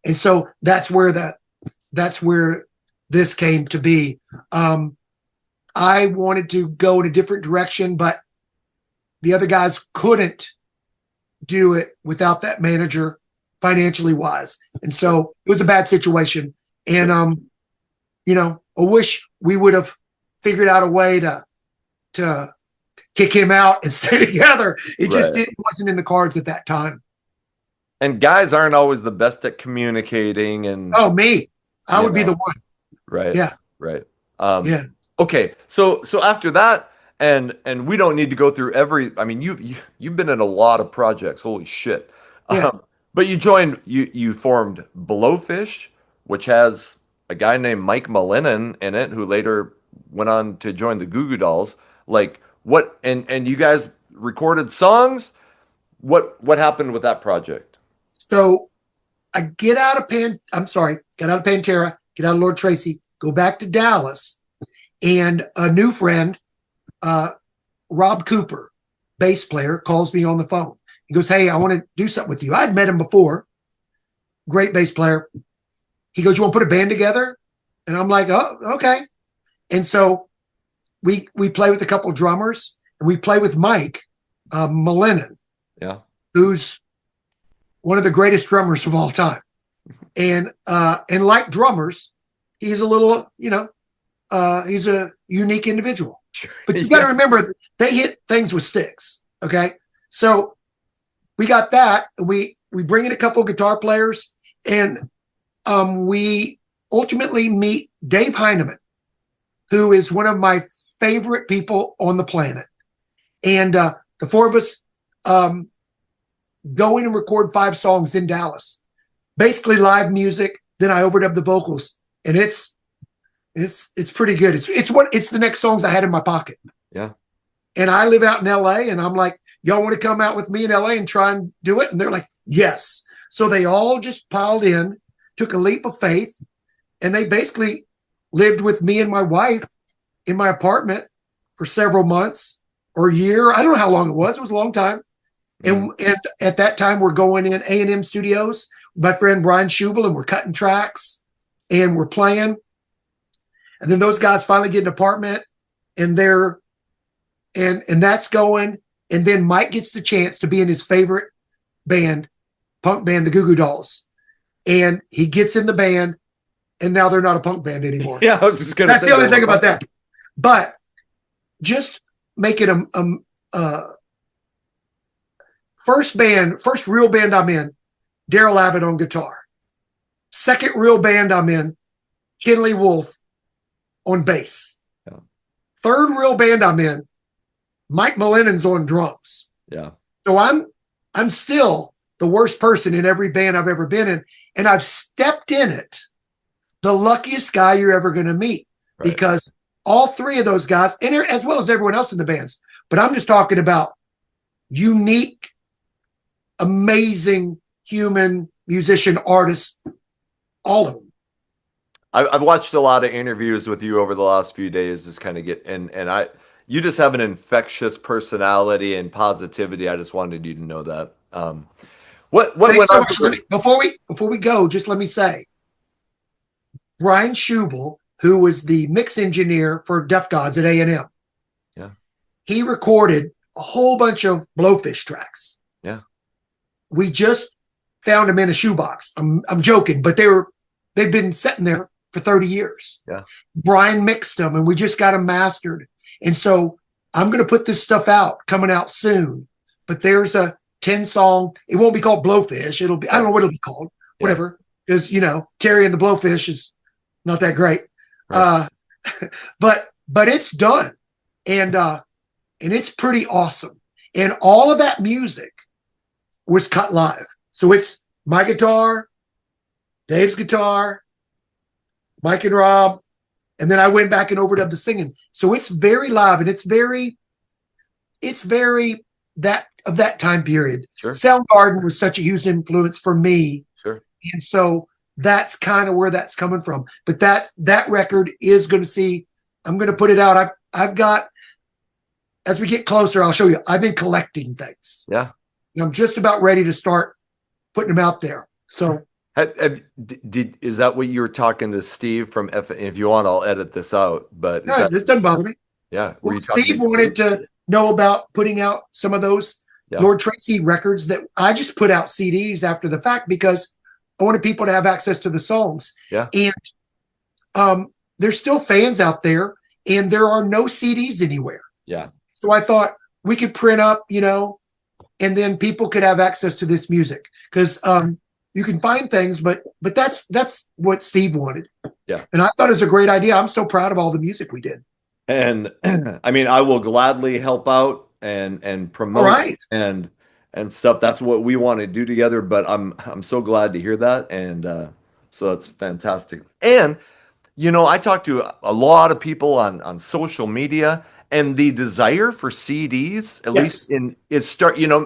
And so that's where this came to be. I wanted to go in a different direction, but the other guys couldn't do it without that manager financially wise. And so it was a bad situation. And, I wish we would have figured out a way to kick him out and stay together. It just wasn't in the cards at that time. And guys aren't always the best at communicating. And me, I would be the one. Right. Yeah. Right. Yeah. Okay. So after that, and we don't need to go through I mean, you've been in a lot of projects. Holy shit. Yeah. But you formed Blowfish, which has a guy named Mike Mullinan in it, who later went on to join the Goo Goo Dolls. Like what? And you guys recorded songs. What happened with that project? So I get out of Pantera, get out of Lord Tracy, go back to Dallas, and a new friend, Rob Cooper, bass player, calls me on the phone. He goes, hey, I want to do something with you. I'd met him before. Great bass player. He goes, you want to put a band together? And I'm like, oh, okay. And so we play with a couple of drummers, and we play with Mike Mullinan, who's one of the greatest drummers of all time. And like drummers, he's a little, he's a unique individual. But you got to remember, they hit things with sticks. Okay. So we got that. We bring in a couple of guitar players, and we ultimately meet Dave Heineman, who is one of my favorite people on the planet. And the four of us go in and record 5 songs in Dallas, basically live music. Then I overdub the vocals, and it's It's pretty good. It's the next songs I had in my pocket. Yeah. And I live out in LA, and I'm like, y'all want to come out with me in LA and try and do it? And they're like, yes. So they all just piled in, took a leap of faith, and they basically lived with me and my wife in my apartment for several months or a year. I don't know how long it was. It was a long time. And at that time, we're going in A&M Studios, my friend Brian Schubel, and we're cutting tracks and we're playing. And then those guys finally get an apartment, and that's going. And then Mike gets the chance to be in his favorite band, punk band, the Goo Goo Dolls. And he gets in the band, and now they're not a punk band anymore. Yeah, I was just going to say. That's the only thing about that. But just make it first real band I'm in, Darrell Abbott on guitar. Second real band I'm in, Kenley Wolf on bass. Yeah. Third real band I'm in, Mike Mullenen's on drums. Yeah. So I'm still the worst person in every band I've ever been in, and I've stepped in it. The luckiest guy you're ever going to meet, right? Because all three of those guys, and as well as everyone else in the bands, but I'm just talking about unique, amazing human musician artists, all of them. I've watched a lot of interviews with you over the last few days, just kind of you just have an infectious personality and positivity. I just wanted you to know that. What went so on? Before we go, just let me say, Brian Schubel, who was the mix engineer for Def Gods at A&M, yeah, he recorded a whole bunch of Blowfish tracks. Yeah, we just found them in a shoebox. I'm joking, but they've been sitting there for 30 years. Yeah, Brian mixed them, and we just got them mastered. And so I'm going to put this stuff coming out soon. But there's a 10-song. It won't be called Blowfish. It'll be, I don't know what it'll be called. Whatever, because Terry and the Blowfish is not that great. Right. But it's done, and it's pretty awesome. And all of that music was cut live. So it's my guitar, Dave's guitar, Mike and Rob, and then I went back and overdubbed the singing. So it's very live, and it's very that of that time period. Sure. Soundgarden was such a huge influence for me. Sure. And so that's kind of where that's coming from. But that record is going to see, I'm going to put it out. I've got, as we get closer, I'll show you, I've been collecting things. Yeah. And I'm just about ready to start putting them out there. So is that what you were talking to Steve from F? If you want, I'll edit this out. But this doesn't bother me. Yeah. Well, Steve wanted to know about putting out some of those Lord Tracy records that I just put out CDs after the fact because I wanted people to have access to the songs. Yeah. And there's still fans out there, and there are no CDs anywhere. Yeah. So I thought we could print up, and then people could have access to this music because you can find things, but that's what Steve wanted. Yeah. And I thought it was a great idea. I'm so proud of all the music we did. And I mean, I will gladly help out and promote and stuff. That's what we want to do together. But I'm so glad to hear that, and so that's fantastic. And I talked to a lot of people on social media, and the desire for CDs, at least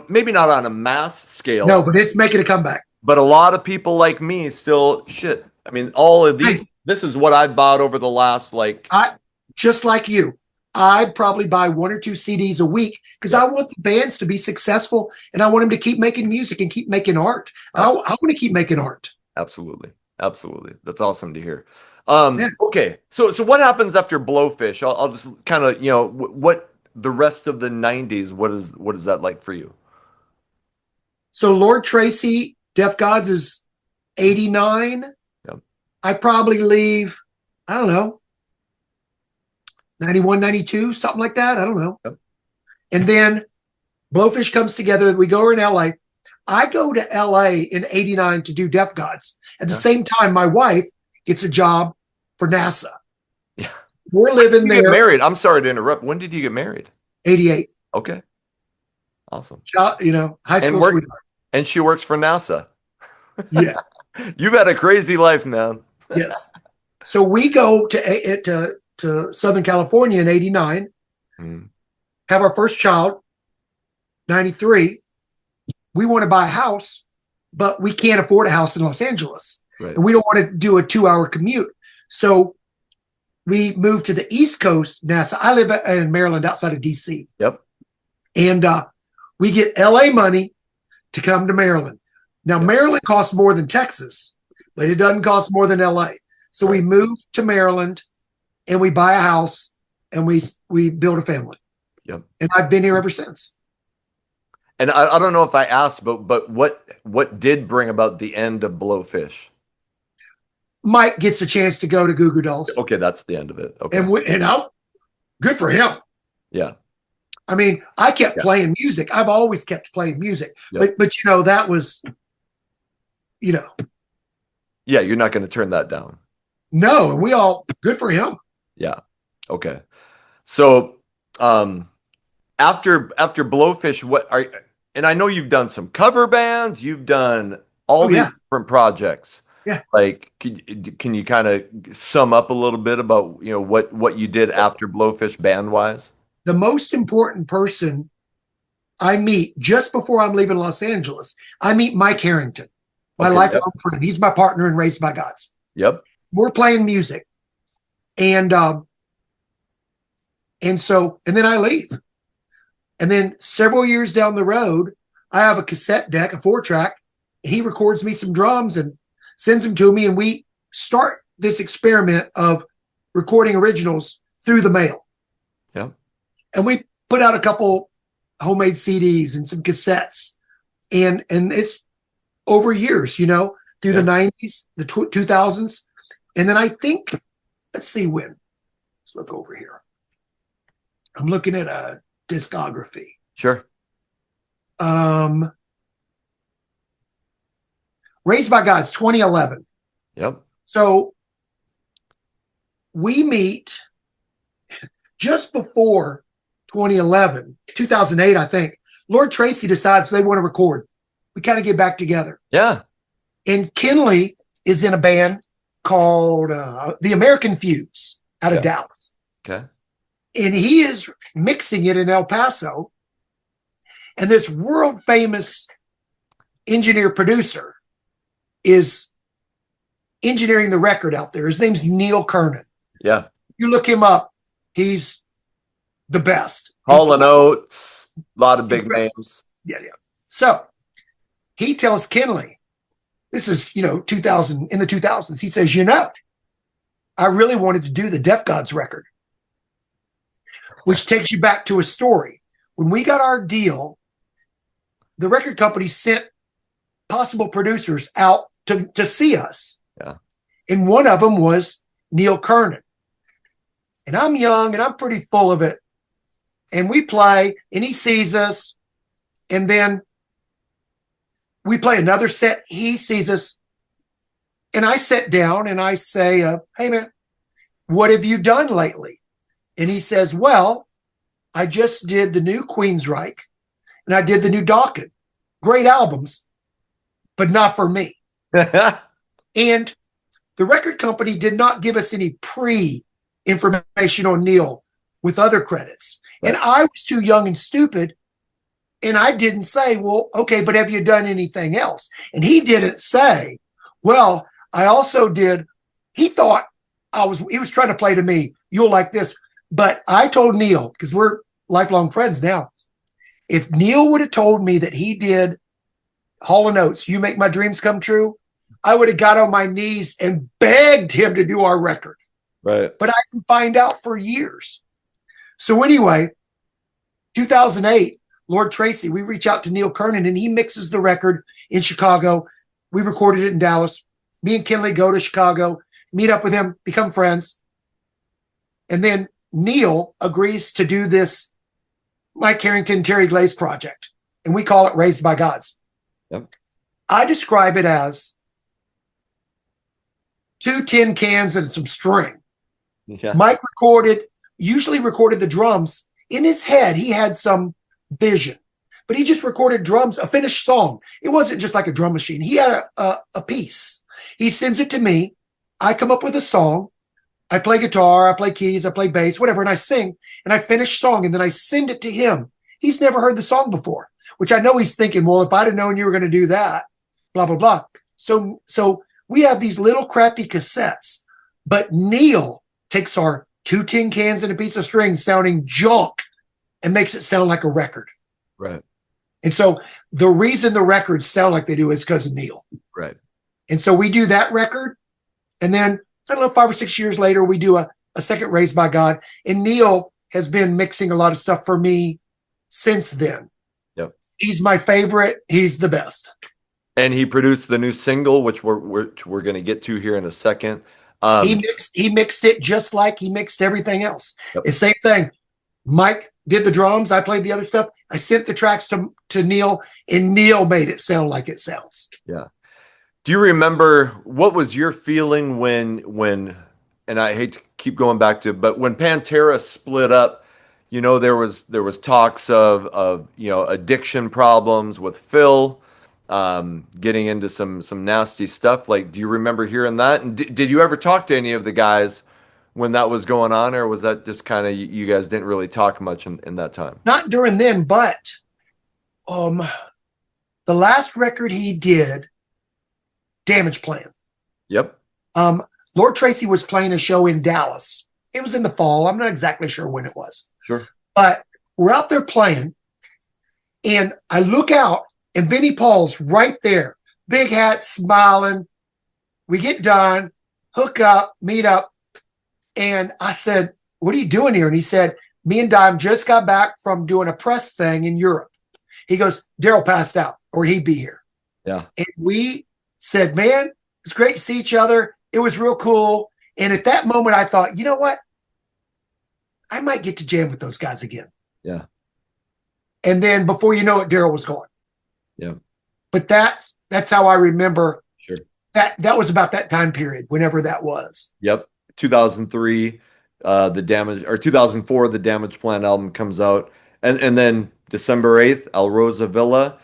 maybe not on a mass scale. No, but it's making a comeback. But a lot of people like me still shit. I mean, all of these. This is what I bought over the last just like you. I'd probably buy 1 or 2 CDs a week because I want the bands to be successful, and I want them to keep making music and keep making art. I want to keep making art. Absolutely. That's awesome to hear. Okay. So what happens after Blowfish? I'll just kind of, what the rest of the 90s, what is that like for you? So Lord Tracy, Def Gods is 89. Yep. I probably leave, I don't know, 91, 92, something like that. I don't know. Yep. And then Blowfish comes together. We go in LA. I go to LA in 89 to do Def Gods. At the same time, my wife gets a job for NASA. Yeah. We're living there. Get married. I'm sorry to interrupt. When did you get married? 88. Okay. Awesome. High school sweetheart. And she works for NASA. Yeah. You've had a crazy life, man. Yes. So we go to Southern California in 89, Mm. have our first child, 93. We want to buy a house, but we can't afford a house in Los Angeles. Right. And we don't want to do a 2-hour commute. So we moved to the East Coast. NASA. I live in Maryland outside of DC. Yep. And we get LA money to come to Maryland. Now, Yep. Maryland costs more than Texas, but it doesn't cost more than LA. So we move to Maryland and we buy a house and we build a family. Yep. And I've been here ever since. And I don't know if I asked, but what did bring about the end of Blowfish? Mike gets a chance to go to Goo Goo Dolls. Okay, that's the end of it. Okay. And good for him. Yeah. I mean, I kept playing music. I've always kept playing music. Yep. But that was, Yeah, you're not going to turn that down. no, and good for him. Yeah. Okay. So after Blowfish, and I know you've done some cover bands, you've done all these different projects. Yeah. Like, can you kind of sum up a little bit about, what you did after Blowfish band wise? The most important person I meet just before I'm leaving Los Angeles, I meet Mike Harrington, my lifelong friend. He's my partner in Raised by Gods. Yep. We're playing music. And then I leave. And then several years down the road, I have a cassette deck, a 4-track, and he records me some drums and sends them to me. And we start this experiment of recording originals through the mail. Yeah. And we put out a couple homemade CDs and some cassettes. And it's over years, through the 90s, the 2000s. And then I think, let's see when. Let's look over here. I'm looking at a discography. Sure. Raised by Gods, 2011. Yep. So we meet just before 2011, 2008, I think. Lord Tracy decides they want to record. We kind of get back together. Yeah. And Kinley is in a band called The American Fuse out of Dallas. Okay. And he is mixing it in El Paso. And this world famous engineer producer is engineering the record out there. His name's Neil Kernan. Yeah. You look him up, he's the best. Hall and Oates, a lot of big names. Yeah. So he tells Kinley, this is, 2000, in the 2000s. He says, I really wanted to do the Deaf Gods record, which takes you back to a story. When we got our deal, the record company sent possible producers out to see us. Yeah. And one of them was Neil Kernan. And I'm young and I'm pretty full of it. And we play and he sees us. And then we play another set. He sees us. And I sit down and I say, hey, man, what have you done lately? And he says, well, I just did the new Queensryche and I did the new Dokken. Great albums, but not for me. And the record company did not give us any pre-information on Neil with other credits. Right. And I was too young and stupid. And I didn't say, well, okay, but have you done anything else? And he didn't say, well, I also did. He thought he was trying to play to me, you'll like this. But I told Neil, because we're lifelong friends now, if Neil would have told me that he did Hall & Oates, You Make My Dreams Come True, I would have got on my knees and begged him to do our record. Right. But I didn't find out for years. So anyway, 2008, Lord Tracy, we reach out to Neil Kernan and he mixes the record in Chicago. We recorded it in Dallas. Me and Kinley go to Chicago, meet up with him, become friends. And then Neil agrees to do this Mike Harrington, Terry Glaze project. And we call it Raised by Gods. Yep. I describe it as 2 tin cans and some string. Yeah. Mike usually recorded the drums. In his head, he had some vision, but he just recorded drums, a finished song. It wasn't just like a drum machine. He had a piece. He sends it to me. I come up with a song. I play guitar, I play keys, I play bass, whatever, and I sing, and I finish song, and then I send it to him. He's never heard the song before, which I know he's thinking, well, if I'd have known you were going to do that, blah, blah, blah. So we have these little crappy cassettes, but Neil takes our 2 tin cans and a piece of string sounding junk and makes it sound like a record. Right. And so the reason the records sound like they do is because of Neil. Right. And so we do that record, and then I don't know, 5 or 6 years later, we do a second Raised by God. And Neil has been mixing a lot of stuff for me since then. Yep. He's my favorite. He's the best. And he produced the new single, which we're going to get to here in a second. He mixed it just like he mixed everything else. Yep. The same thing. Mike did the drums. I played the other stuff. I sent the tracks to Neil, and Neil made it sound like it sounds. Yeah. Do you remember what was your feeling when and I hate to keep going back to, but when Pantera split up, you know, there was talks of addiction problems with Phil, getting into some nasty stuff. Like, do you remember hearing that? And did you ever talk to any of the guys when that was going on, or was that just kind of you guys didn't really talk much in that time? Not during then, but the last record he did, Damage Plan. Yep. Lord Tracy was playing a show in Dallas. It was in the fall. I'm not exactly sure when it was. Sure. But we're out there playing, and I look out, and Vinnie Paul's right there, big hat, smiling. We get done, hook up, meet up, and I said, "What are you doing here?" And he said, "Me and Dime just got back from doing a press thing in Europe." He goes, "Darrell passed out, or he'd be here." Yeah. And we said, "Man, it's great to see each other. It was real cool." And at that moment, I thought, you know what? I might get to jam with those guys again. Yeah. And then before you know it, Darrell was gone. Yeah. But that's how I remember. Sure. That was about that time period, whenever that was. Yep. 2003, the Damage, or 2004, the Damage Plan album comes out, and then December 8th, El Rosa Villa.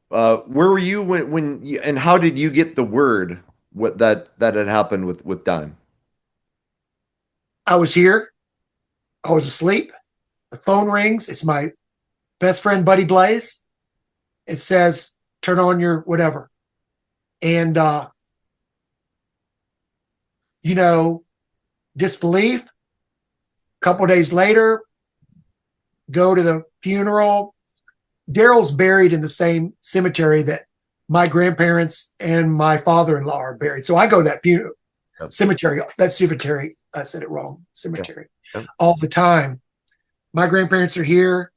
Where were you and how did you get the word what that had happened with Dime? I was here. I was asleep. The phone rings. It's my best friend, Buddy Blaze. It says, "Turn on your whatever." And, disbelief. A couple days later, go to the funeral. Darrell's buried in the same cemetery that my grandparents and my father-in-law are buried. So I go to that funeral cemetery. That cemetery. I said it wrong. Cemetery. Yep. All the time. My grandparents are here.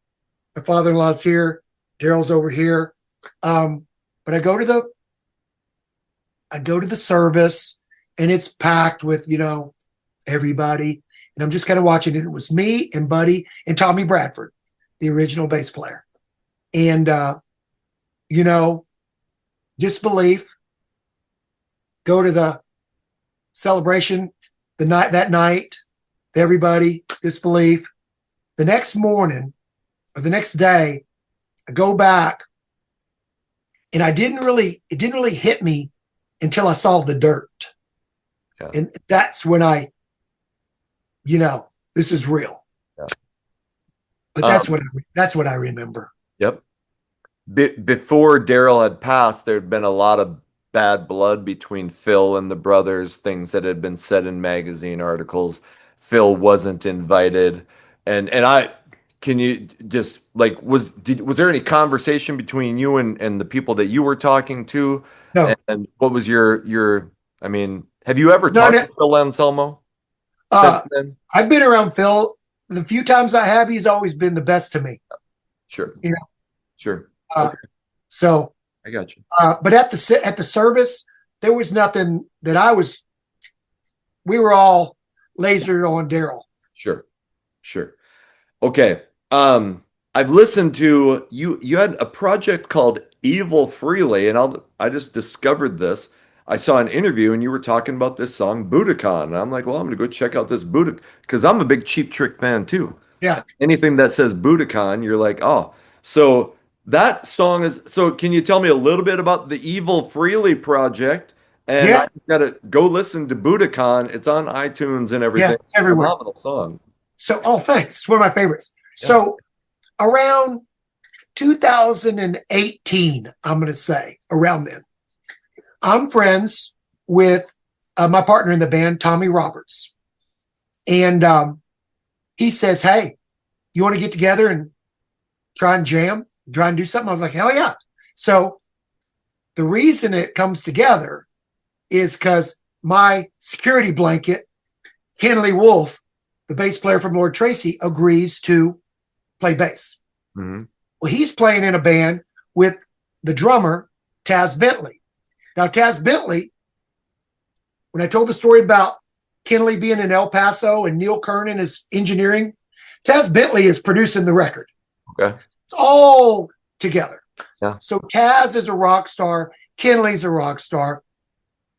My father-in-law's here. Darrell's over here. But I go to the service, and it's packed with, everybody. And I'm just kind of watching it. It was me and Buddy and Tommy Bradford, the original bass player. And, disbelief. Go to the celebration that night. Everybody, disbelief. The next morning or the next day, I go back, and it didn't really hit me until I saw the dirt. Yeah. And that's when this is real. Yeah. But that's what I remember. Yep. Before Darrell had passed, there'd been a lot of bad blood between Phil and the brothers, things that had been said in magazine articles. Phil wasn't invited. And can you just was there any conversation between you and the people that you were talking to? No. And what was your have you ever talked to Phil Anselmo since then? I've been around Phil. The few times I have, he's always been the best to me. Sure. Sure. Okay. So I got you. But at the service, there was nothing that we were all lasered on Darrell. Sure. Okay. I've listened to you. You had a project called Evel Frehley, and I just discovered this. I saw an interview, and you were talking about this song Budokan, and I'm like, well, I'm going to go check out this Budokan because I'm a big Cheap Trick fan too. Yeah. Anything that says Budokan, you're like, oh. So that song is. So can you tell me a little bit about the Evel Frehley project, And Yeah, I gotta go listen to Budokan. It's on iTunes and yeah, everything. it's everywhere. Phenomenal song. So, oh, thanks. It's one of my favorites. Yeah. So, around 2018, I'm going to say, around then, I'm friends with my partner in the band, Tommy Roberts. And he says, hey, you want to get together and try and jam, try and do something? I was like, hell yeah. So the reason it comes together is because my security blanket, Kenley Wolf, the bass player from Lord Tracy, agrees to play bass. Mm-hmm. Well, he's playing in a band with the drummer, Taz Bentley. Now, Taz Bentley, when I told the story about Kenley being in El Paso and Neil Kernan is engineering, Taz Bentley is producing the record. Okay. It's all together. Yeah. So Taz is a rock star. Kenley's a rock star.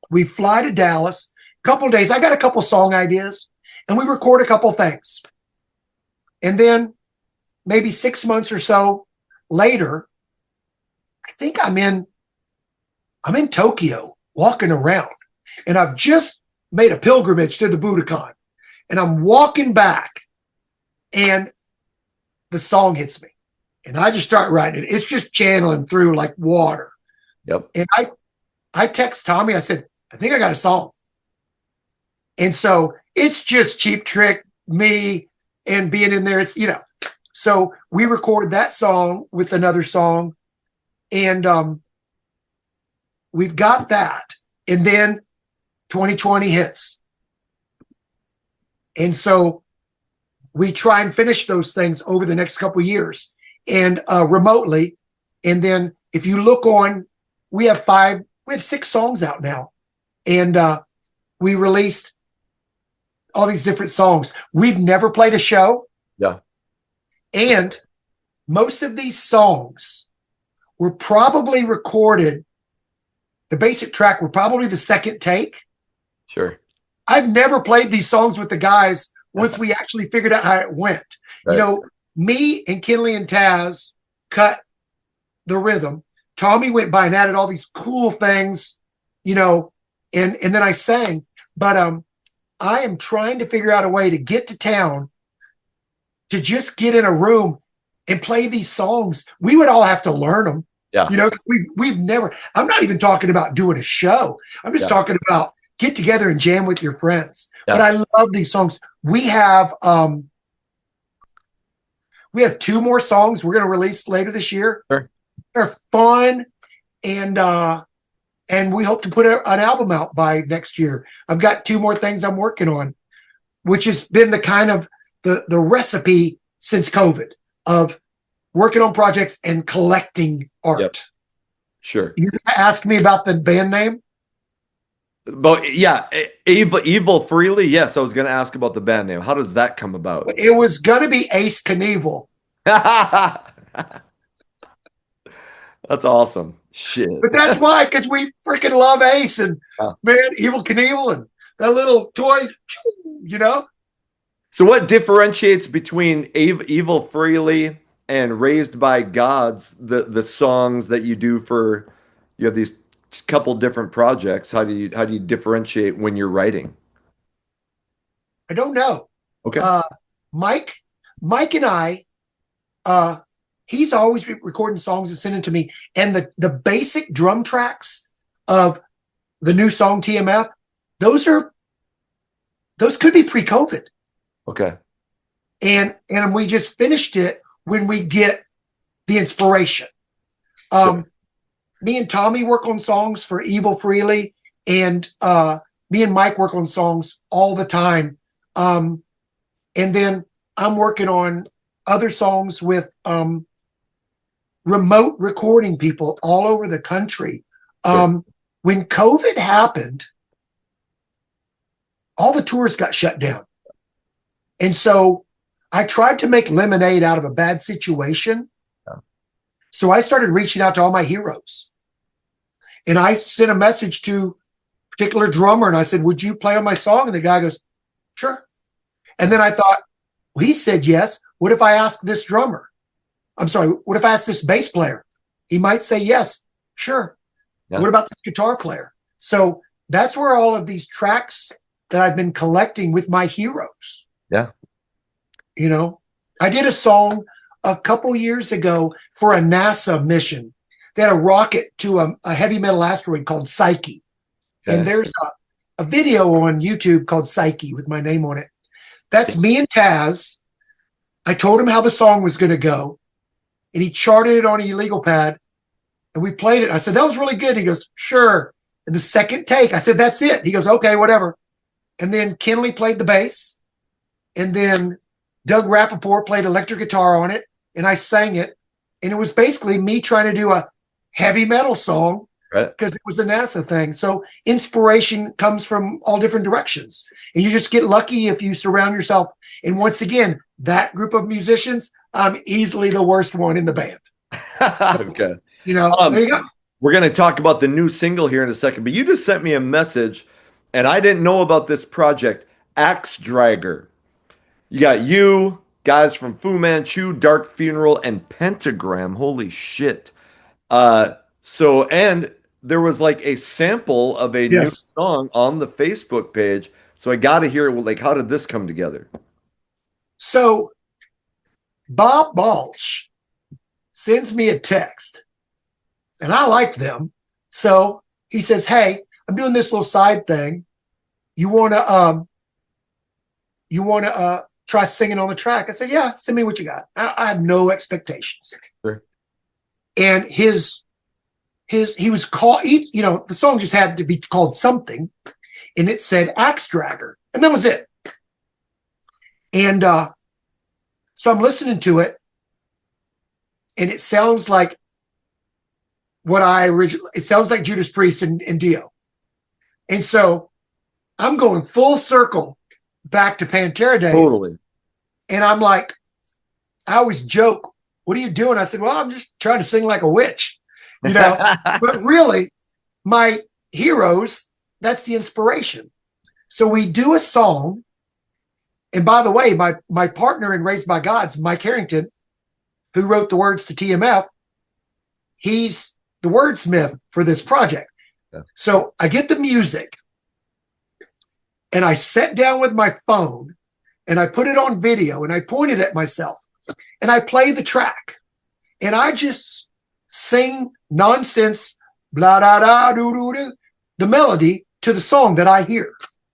We fly to Dallas. A couple of days. I got a couple song ideas, and we record a couple things. And then maybe 6 months or so later, I think I'm in Tokyo walking around, and I've just made a pilgrimage to the Budokan, and I'm walking back, and the song hits me, and I just start writing it. It's just channeling through like water. Yep. And I text Tommy. I said, I think I got a song. And so it's just Cheap Trick, me, and being in there. It's, so we recorded that song with another song, and we've got that. And then 2020 hits. And so we try and finish those things over the next couple of years and remotely. And then if you look on, we have 6 songs out now. And we released all these different songs. We've never played a show. Yeah. And most of these songs were probably recorded. The basic track were probably the second take. Sure. I've never played these songs with the guys once we actually figured out how it went. Right. Me and Kenley and Taz cut the rhythm. Tommy went by and added all these cool things, and then I sang. But I am trying to figure out a way to get to town to just get in a room and play these songs. We would all have to learn them. Yeah. 'Cause we've never, I'm not even talking about doing a show. I'm just talking about get together and jam with your friends. Yeah. But I love these songs. We have 2 more songs we're going to release later this year. Sure. They're fun, and we hope to put an album out by next year. I've got 2 more things I'm working on, which has been the kind of the recipe since COVID of working on projects and collecting art. Yep. Sure. You just asked me about the band name. But yeah, Evel Frehley. Yes, I was going to ask about the band name. How does that come about? It was going to be Ace Knievel. That's awesome. Shit. But that's why, because we freaking love Ace and man, Evel Knievel and that little toy, So what differentiates between Evel Frehley and Raised by Gods, the songs that you do for, you have these couple different projects. How do you differentiate when you're writing? I don't know. Okay. Mike and I, he's always recording songs and sending to me. And the basic drum tracks of the new song TMF, those could be pre-COVID. Okay. And we just finished it when we get the inspiration. Me and Tommy work on songs for Evel Frehley, and me and Mike work on songs all the time. And then I'm working on other songs with remote recording people all over the country. When COVID happened, all the tours got shut down. And so I tried to make lemonade out of a bad situation. So I started reaching out to all my heroes. And I sent a message to a particular drummer, and I said, would you play on my song? And the guy goes, sure. And then I thought, well, he said yes. What if I ask this drummer? I'm sorry, what if I ask this bass player? He might say yes. Sure. Yeah. What about this guitar player? So that's where all of these tracks that I've been collecting with my heroes. Yeah. You know, I did a song a couple years ago for a NASA mission. They had a rocket to a heavy metal asteroid called Psyche. Okay. And there's a video on YouTube called Psyche with my name on it. That's me and Taz. I told him how the song was going to go, and he charted it on an illegal pad, and we played it. I said, that was really good. He goes, sure. And the second take, I said, that's it. He goes, okay, whatever. And then Kenley played the bass, and then Doug Rappaport played electric guitar on it, and I sang it. And it was basically me trying to do a heavy metal song because it was a NASA thing. So inspiration comes from all different directions. And you just get lucky if you surround yourself. And once again, that group of musicians, I'm easily the worst one in the band. Okay. You know, there you go. We're going to talk about the new single here in a second, but you just sent me a message, and I didn't know about this project, Axe Dragger. You got you, guys from Fu Manchu, Dark Funeral, and Pentagram. Holy shit. And there was like a sample of a new song on the Facebook page. So I got to hear, like, how did this come together? So Bob Balch sends me a text, and I like them. So he says, hey, I'm doing this little side thing. You want to try singing on the track? I said, yeah, send me what you got. I have no expectations. Sure. And he was called, the song just had to be called something, and it said Axe Dragger, and that was it. And so I'm listening to it, and it sounds like it sounds like Judas Priest and Dio. And so I'm going full circle back to Pantera days. Totally. And I'm like, I always joke, what are you doing? I said, well, I'm just trying to sing like a witch, but really my heroes, that's the inspiration. So we do a song. And by the way, my partner in Raised by Gods, Mike Harrington, who wrote the words to TMF, he's the wordsmith for this project. Yeah. So I get the music, and I sat down with my phone, and I put it on video, and I pointed at myself, and I play the track, and I just sing nonsense, blah, da, da, doo, doo, doo, the melody to the song that I hear,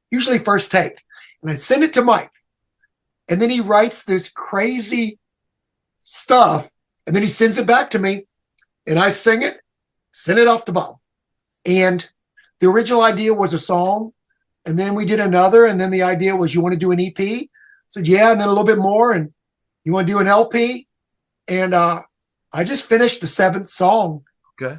usually first take. And I send it to Mike. And then he writes this crazy stuff, and then he sends it back to me, and I sing it, send it off to Bob. And the original idea was a song, and then we did another, and then the idea was, you want to do an EP? I said, yeah, and then a little bit more, and you want to do an LP? And I just finished the 7th song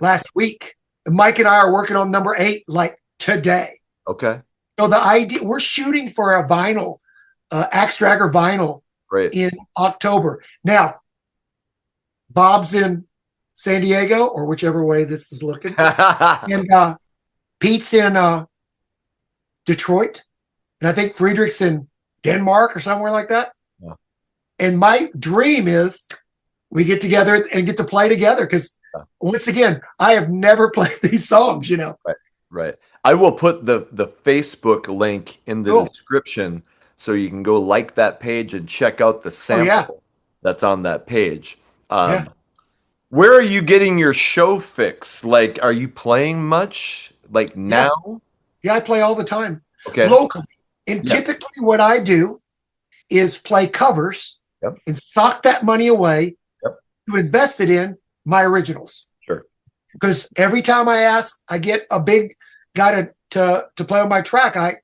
last week. And Mike and I are working on number 8 like today. Okay. So the idea, we're shooting for a vinyl, Axe Dragger vinyl in October. Now, Bob's in San Diego, or whichever way this is looking. And Pete's in Detroit. And I think Friedrich's in Denmark or somewhere like that. Yeah. And my dream is we get together and get to play together, because once again, I have never played these songs, Right. I will put the Facebook link in the description, so you can go like that page and check out the sample that's on that page. Where are you getting your show fix? Like, are you playing much like now? Yeah, I play all the time locally. And typically what I do is play covers and sock that money away to invest it in my originals. Sure. Because every time I ask, I get a big guy to play on my track.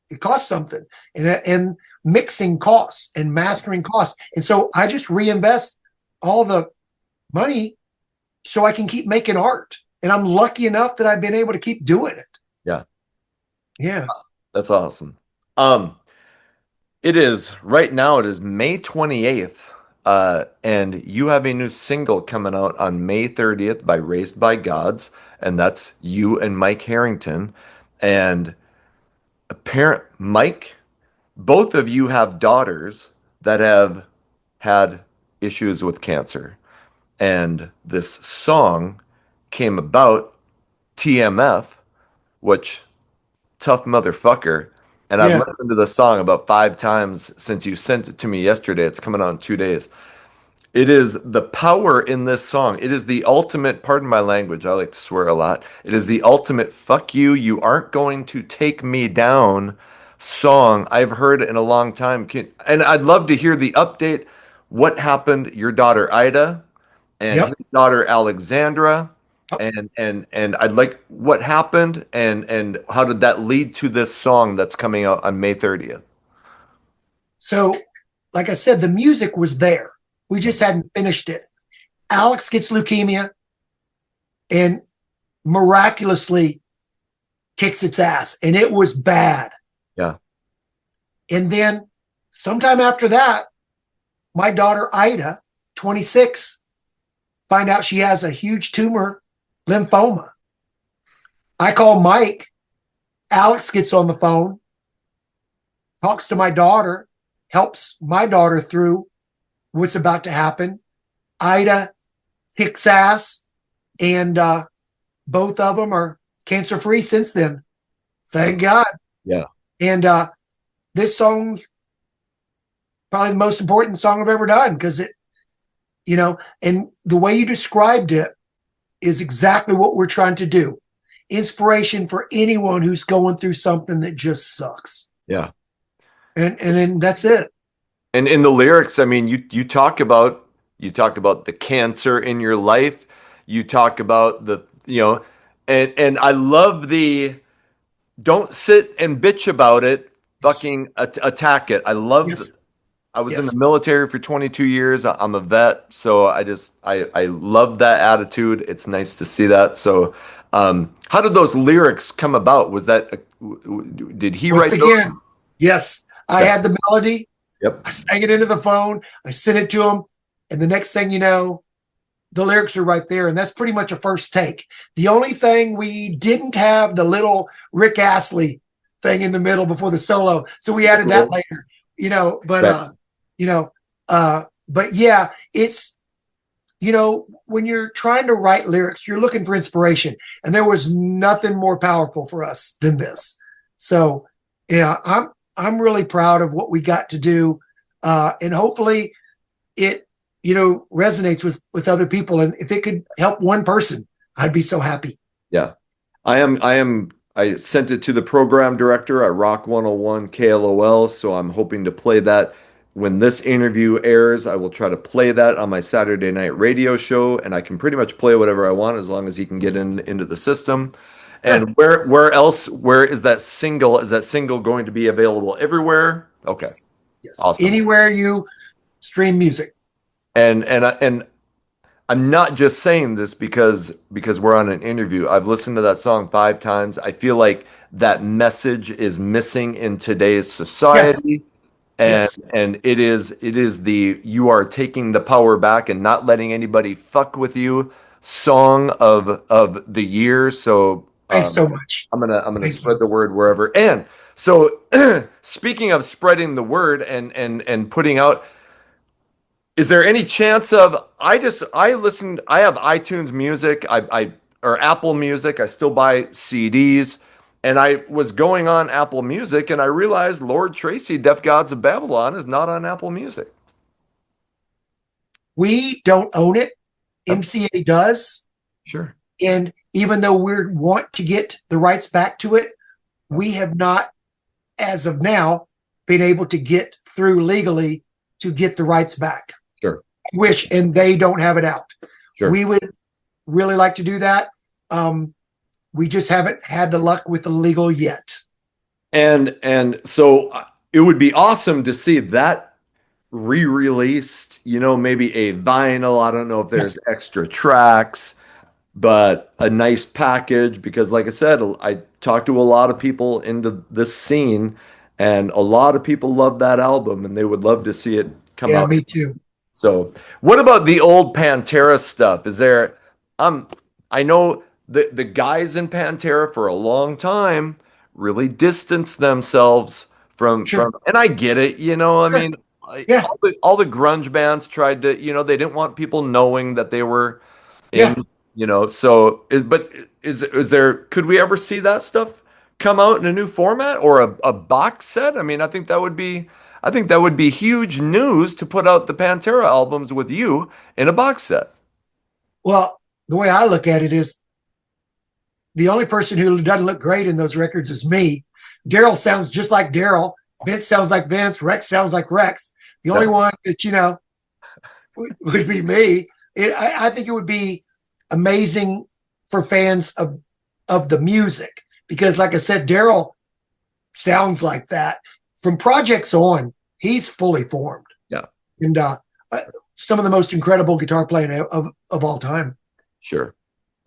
It costs something, and mixing costs and mastering costs. And so I just reinvest all the money so I can keep making art. And I'm lucky enough that I've been able to keep doing it. Yeah. Yeah. That's awesome. It is May 28th. And you have a new single coming out on May 30th by Raised by Gods, and that's you and Mike Harrington. And Mike, both of you have daughters that have had issues with cancer. And this song came about, TMF, which tough motherfucker. And I've Yeah. listened to the song about 5 times since you sent it to me yesterday. It's coming on 2 days. It is the power in this song. It is the ultimate, pardon my language, I like to swear a lot. It is the ultimate fuck you, you aren't going to take me down song I've heard in a long time. And I'd love to hear the update. What happened? Your daughter Ida and Yep. his daughter Alexandra. Oh, And I'd like what happened and how did that lead to this song that's coming out on May 30th? so, like I said, the music was there. We just hadn't finished it. Alex gets leukemia and miraculously kicks its ass, and it was bad. Yeah. And then sometime after that, my daughter Ida, 26, find out she has a huge tumor, lymphoma. I call Mike. Alex gets on the phone, talks to my daughter, helps my daughter through what's about to happen. Ida kicks ass, and both of them are cancer free since then. Thank God. Yeah. And this song's probably the most important song I've ever done because it, and the way you described it is exactly what we're trying to do. Inspiration for anyone who's going through something that just sucks. Yeah. And then that's it. And in the lyrics, I mean, you talk about the cancer in your life. You talk about and I love the don't sit and bitch about it, Yes. fucking attack it. I loved Yes. I was in Yes. the military for 22 years. I'm a vet, so I love that attitude. It's nice to see that. So, how did those lyrics come about? Was that did he Once write those? again, yes, I Yeah. had the melody. Yep. I sang it into the phone. I sent it to him. And the next thing you know, the lyrics are right there. And that's pretty much a first take. The only thing we didn't have the little Rick Astley thing in the middle before the solo. So we added that later, Right. but yeah, it's, when you're trying to write lyrics, you're looking for inspiration. And there was nothing more powerful for us than this. So yeah, I'm really proud of what we got to do. And hopefully it, resonates with other people. And if it could help one person, I'd be so happy. Yeah. I sent it to the program director at Rock 101 KLOL, so I'm hoping to play that when this interview airs. I will try to play that on my Saturday night radio show, and I can pretty much play whatever I want as long as he can get into the system. Sure. And where is that single? Is that single going to be available everywhere? Okay. Yes. Awesome. Anywhere you stream music. And I'm not just saying this because we're on an interview. I've listened to that song 5 times. I feel like that message is missing in today's society. And Yes. and it is the you are taking the power back and not letting anybody fuck with you song of the year. So Thanks so much. I'm gonna Thank spread you. the word wherever. And so speaking of spreading the word and putting out, is there any chance of I have iTunes Music, I or Apple Music, I still buy CDs, and I was going on Apple Music and I realized Lord Tracy, Deaf Gods of Babylon is not on Apple Music. We don't own it. Yep. MCA does. Sure. And even though we want to get the rights back to it, we have not, as of now, been able to get through legally to get the rights back. Sure. Wish, and they don't have it out. Sure. We would really like to do that. We just haven't had the luck with the legal yet. And so it would be awesome to see that re-released, maybe a vinyl. I don't know if there's extra tracks, but a nice package, because like I said, I talked to a lot of people into this scene and a lot of people love that album and they would love to see it come Yeah, out. me too. So what about the old Pantera stuff? Is there, I know the guys in Pantera for a long time really distanced themselves Sure. and I get it, I Sure. mean, Yeah. all the grunge bands tried to, they didn't want people knowing that they were in, Yeah. so, but is there, could we ever see that stuff come out in a new format or a box set? I mean, I think that would be huge news to put out the Pantera albums with you in a box set. Well, the way I look at it is the only person who doesn't look great in those records is me. Darrell sounds just like Darrell. Vince sounds like Vince. Rex sounds like Rex. The only one that, would be me. I think it would be amazing for fans of the music because, like I said, Darrell sounds like that. From projects on, he's fully formed. Yeah. And some of the most incredible guitar playing of all time. Sure.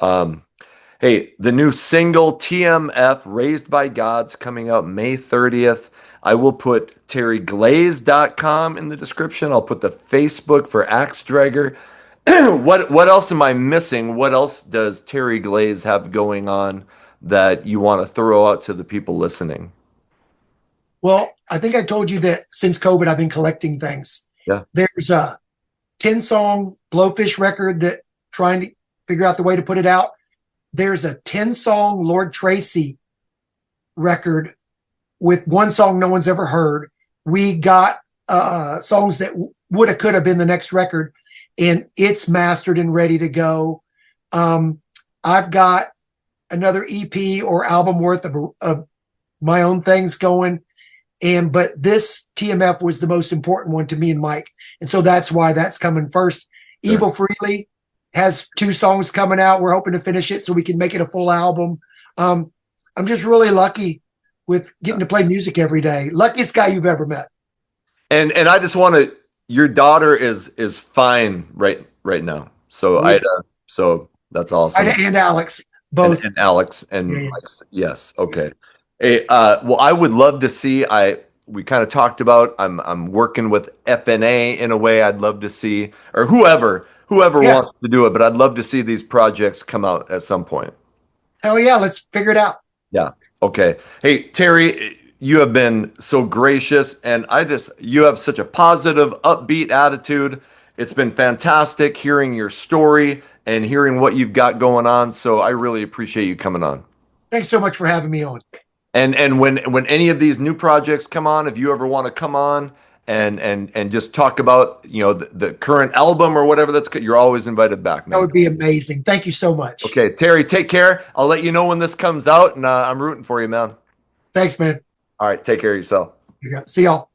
Hey, the new single TMF, Raised by God's coming out May 30th. I will put terryglaze.com in the description. I'll put the Facebook for Axe Dragger. What else am I missing? What else does Terry Glaze have going on that you want to throw out to the people listening? Well, I think I told you that since COVID, I've been collecting things. Yeah. There's a 10-song Blowfish record that trying to figure out the way to put it out. There's a 10-song Lord Tracy record with one song no one's ever heard. We got songs that woulda, coulda been the next record, and it's mastered and ready to go. I've got another EP or album worth of my own things going. But this TMF was the most important one to me and Mike. And so that's why that's coming first. Sure. Evel Frehley has 2 songs coming out. We're hoping to finish it so we can make it a full album. I'm just really lucky with getting to play music every day. Luckiest guy you've ever met. And I just want to, your daughter is fine right now. So so that's awesome. And Alex, both. And Alex and Yeah. Mike's, yes. Okay. Hey, well, I would love to see. We kind of talked about. I'm working with FNA in a way. I'd love to see, or whoever wants to do it. But I'd love to see these projects come out at some point. Hell yeah, let's figure it out. Yeah. Okay. Hey, Terry, you have been so gracious, and you have such a positive, upbeat attitude. It's been fantastic hearing your story and hearing what you've got going on. So I really appreciate you coming on. Thanks so much for having me on. And when any of these new projects come on, if you ever want to come on and just talk about the current album or whatever, you're always invited back, man. That would be amazing. Thank you so much. Okay, Terry, take care. I'll let you know when this comes out, and I'm rooting for you, man. Thanks, man. All right, take care of yourself. See y'all.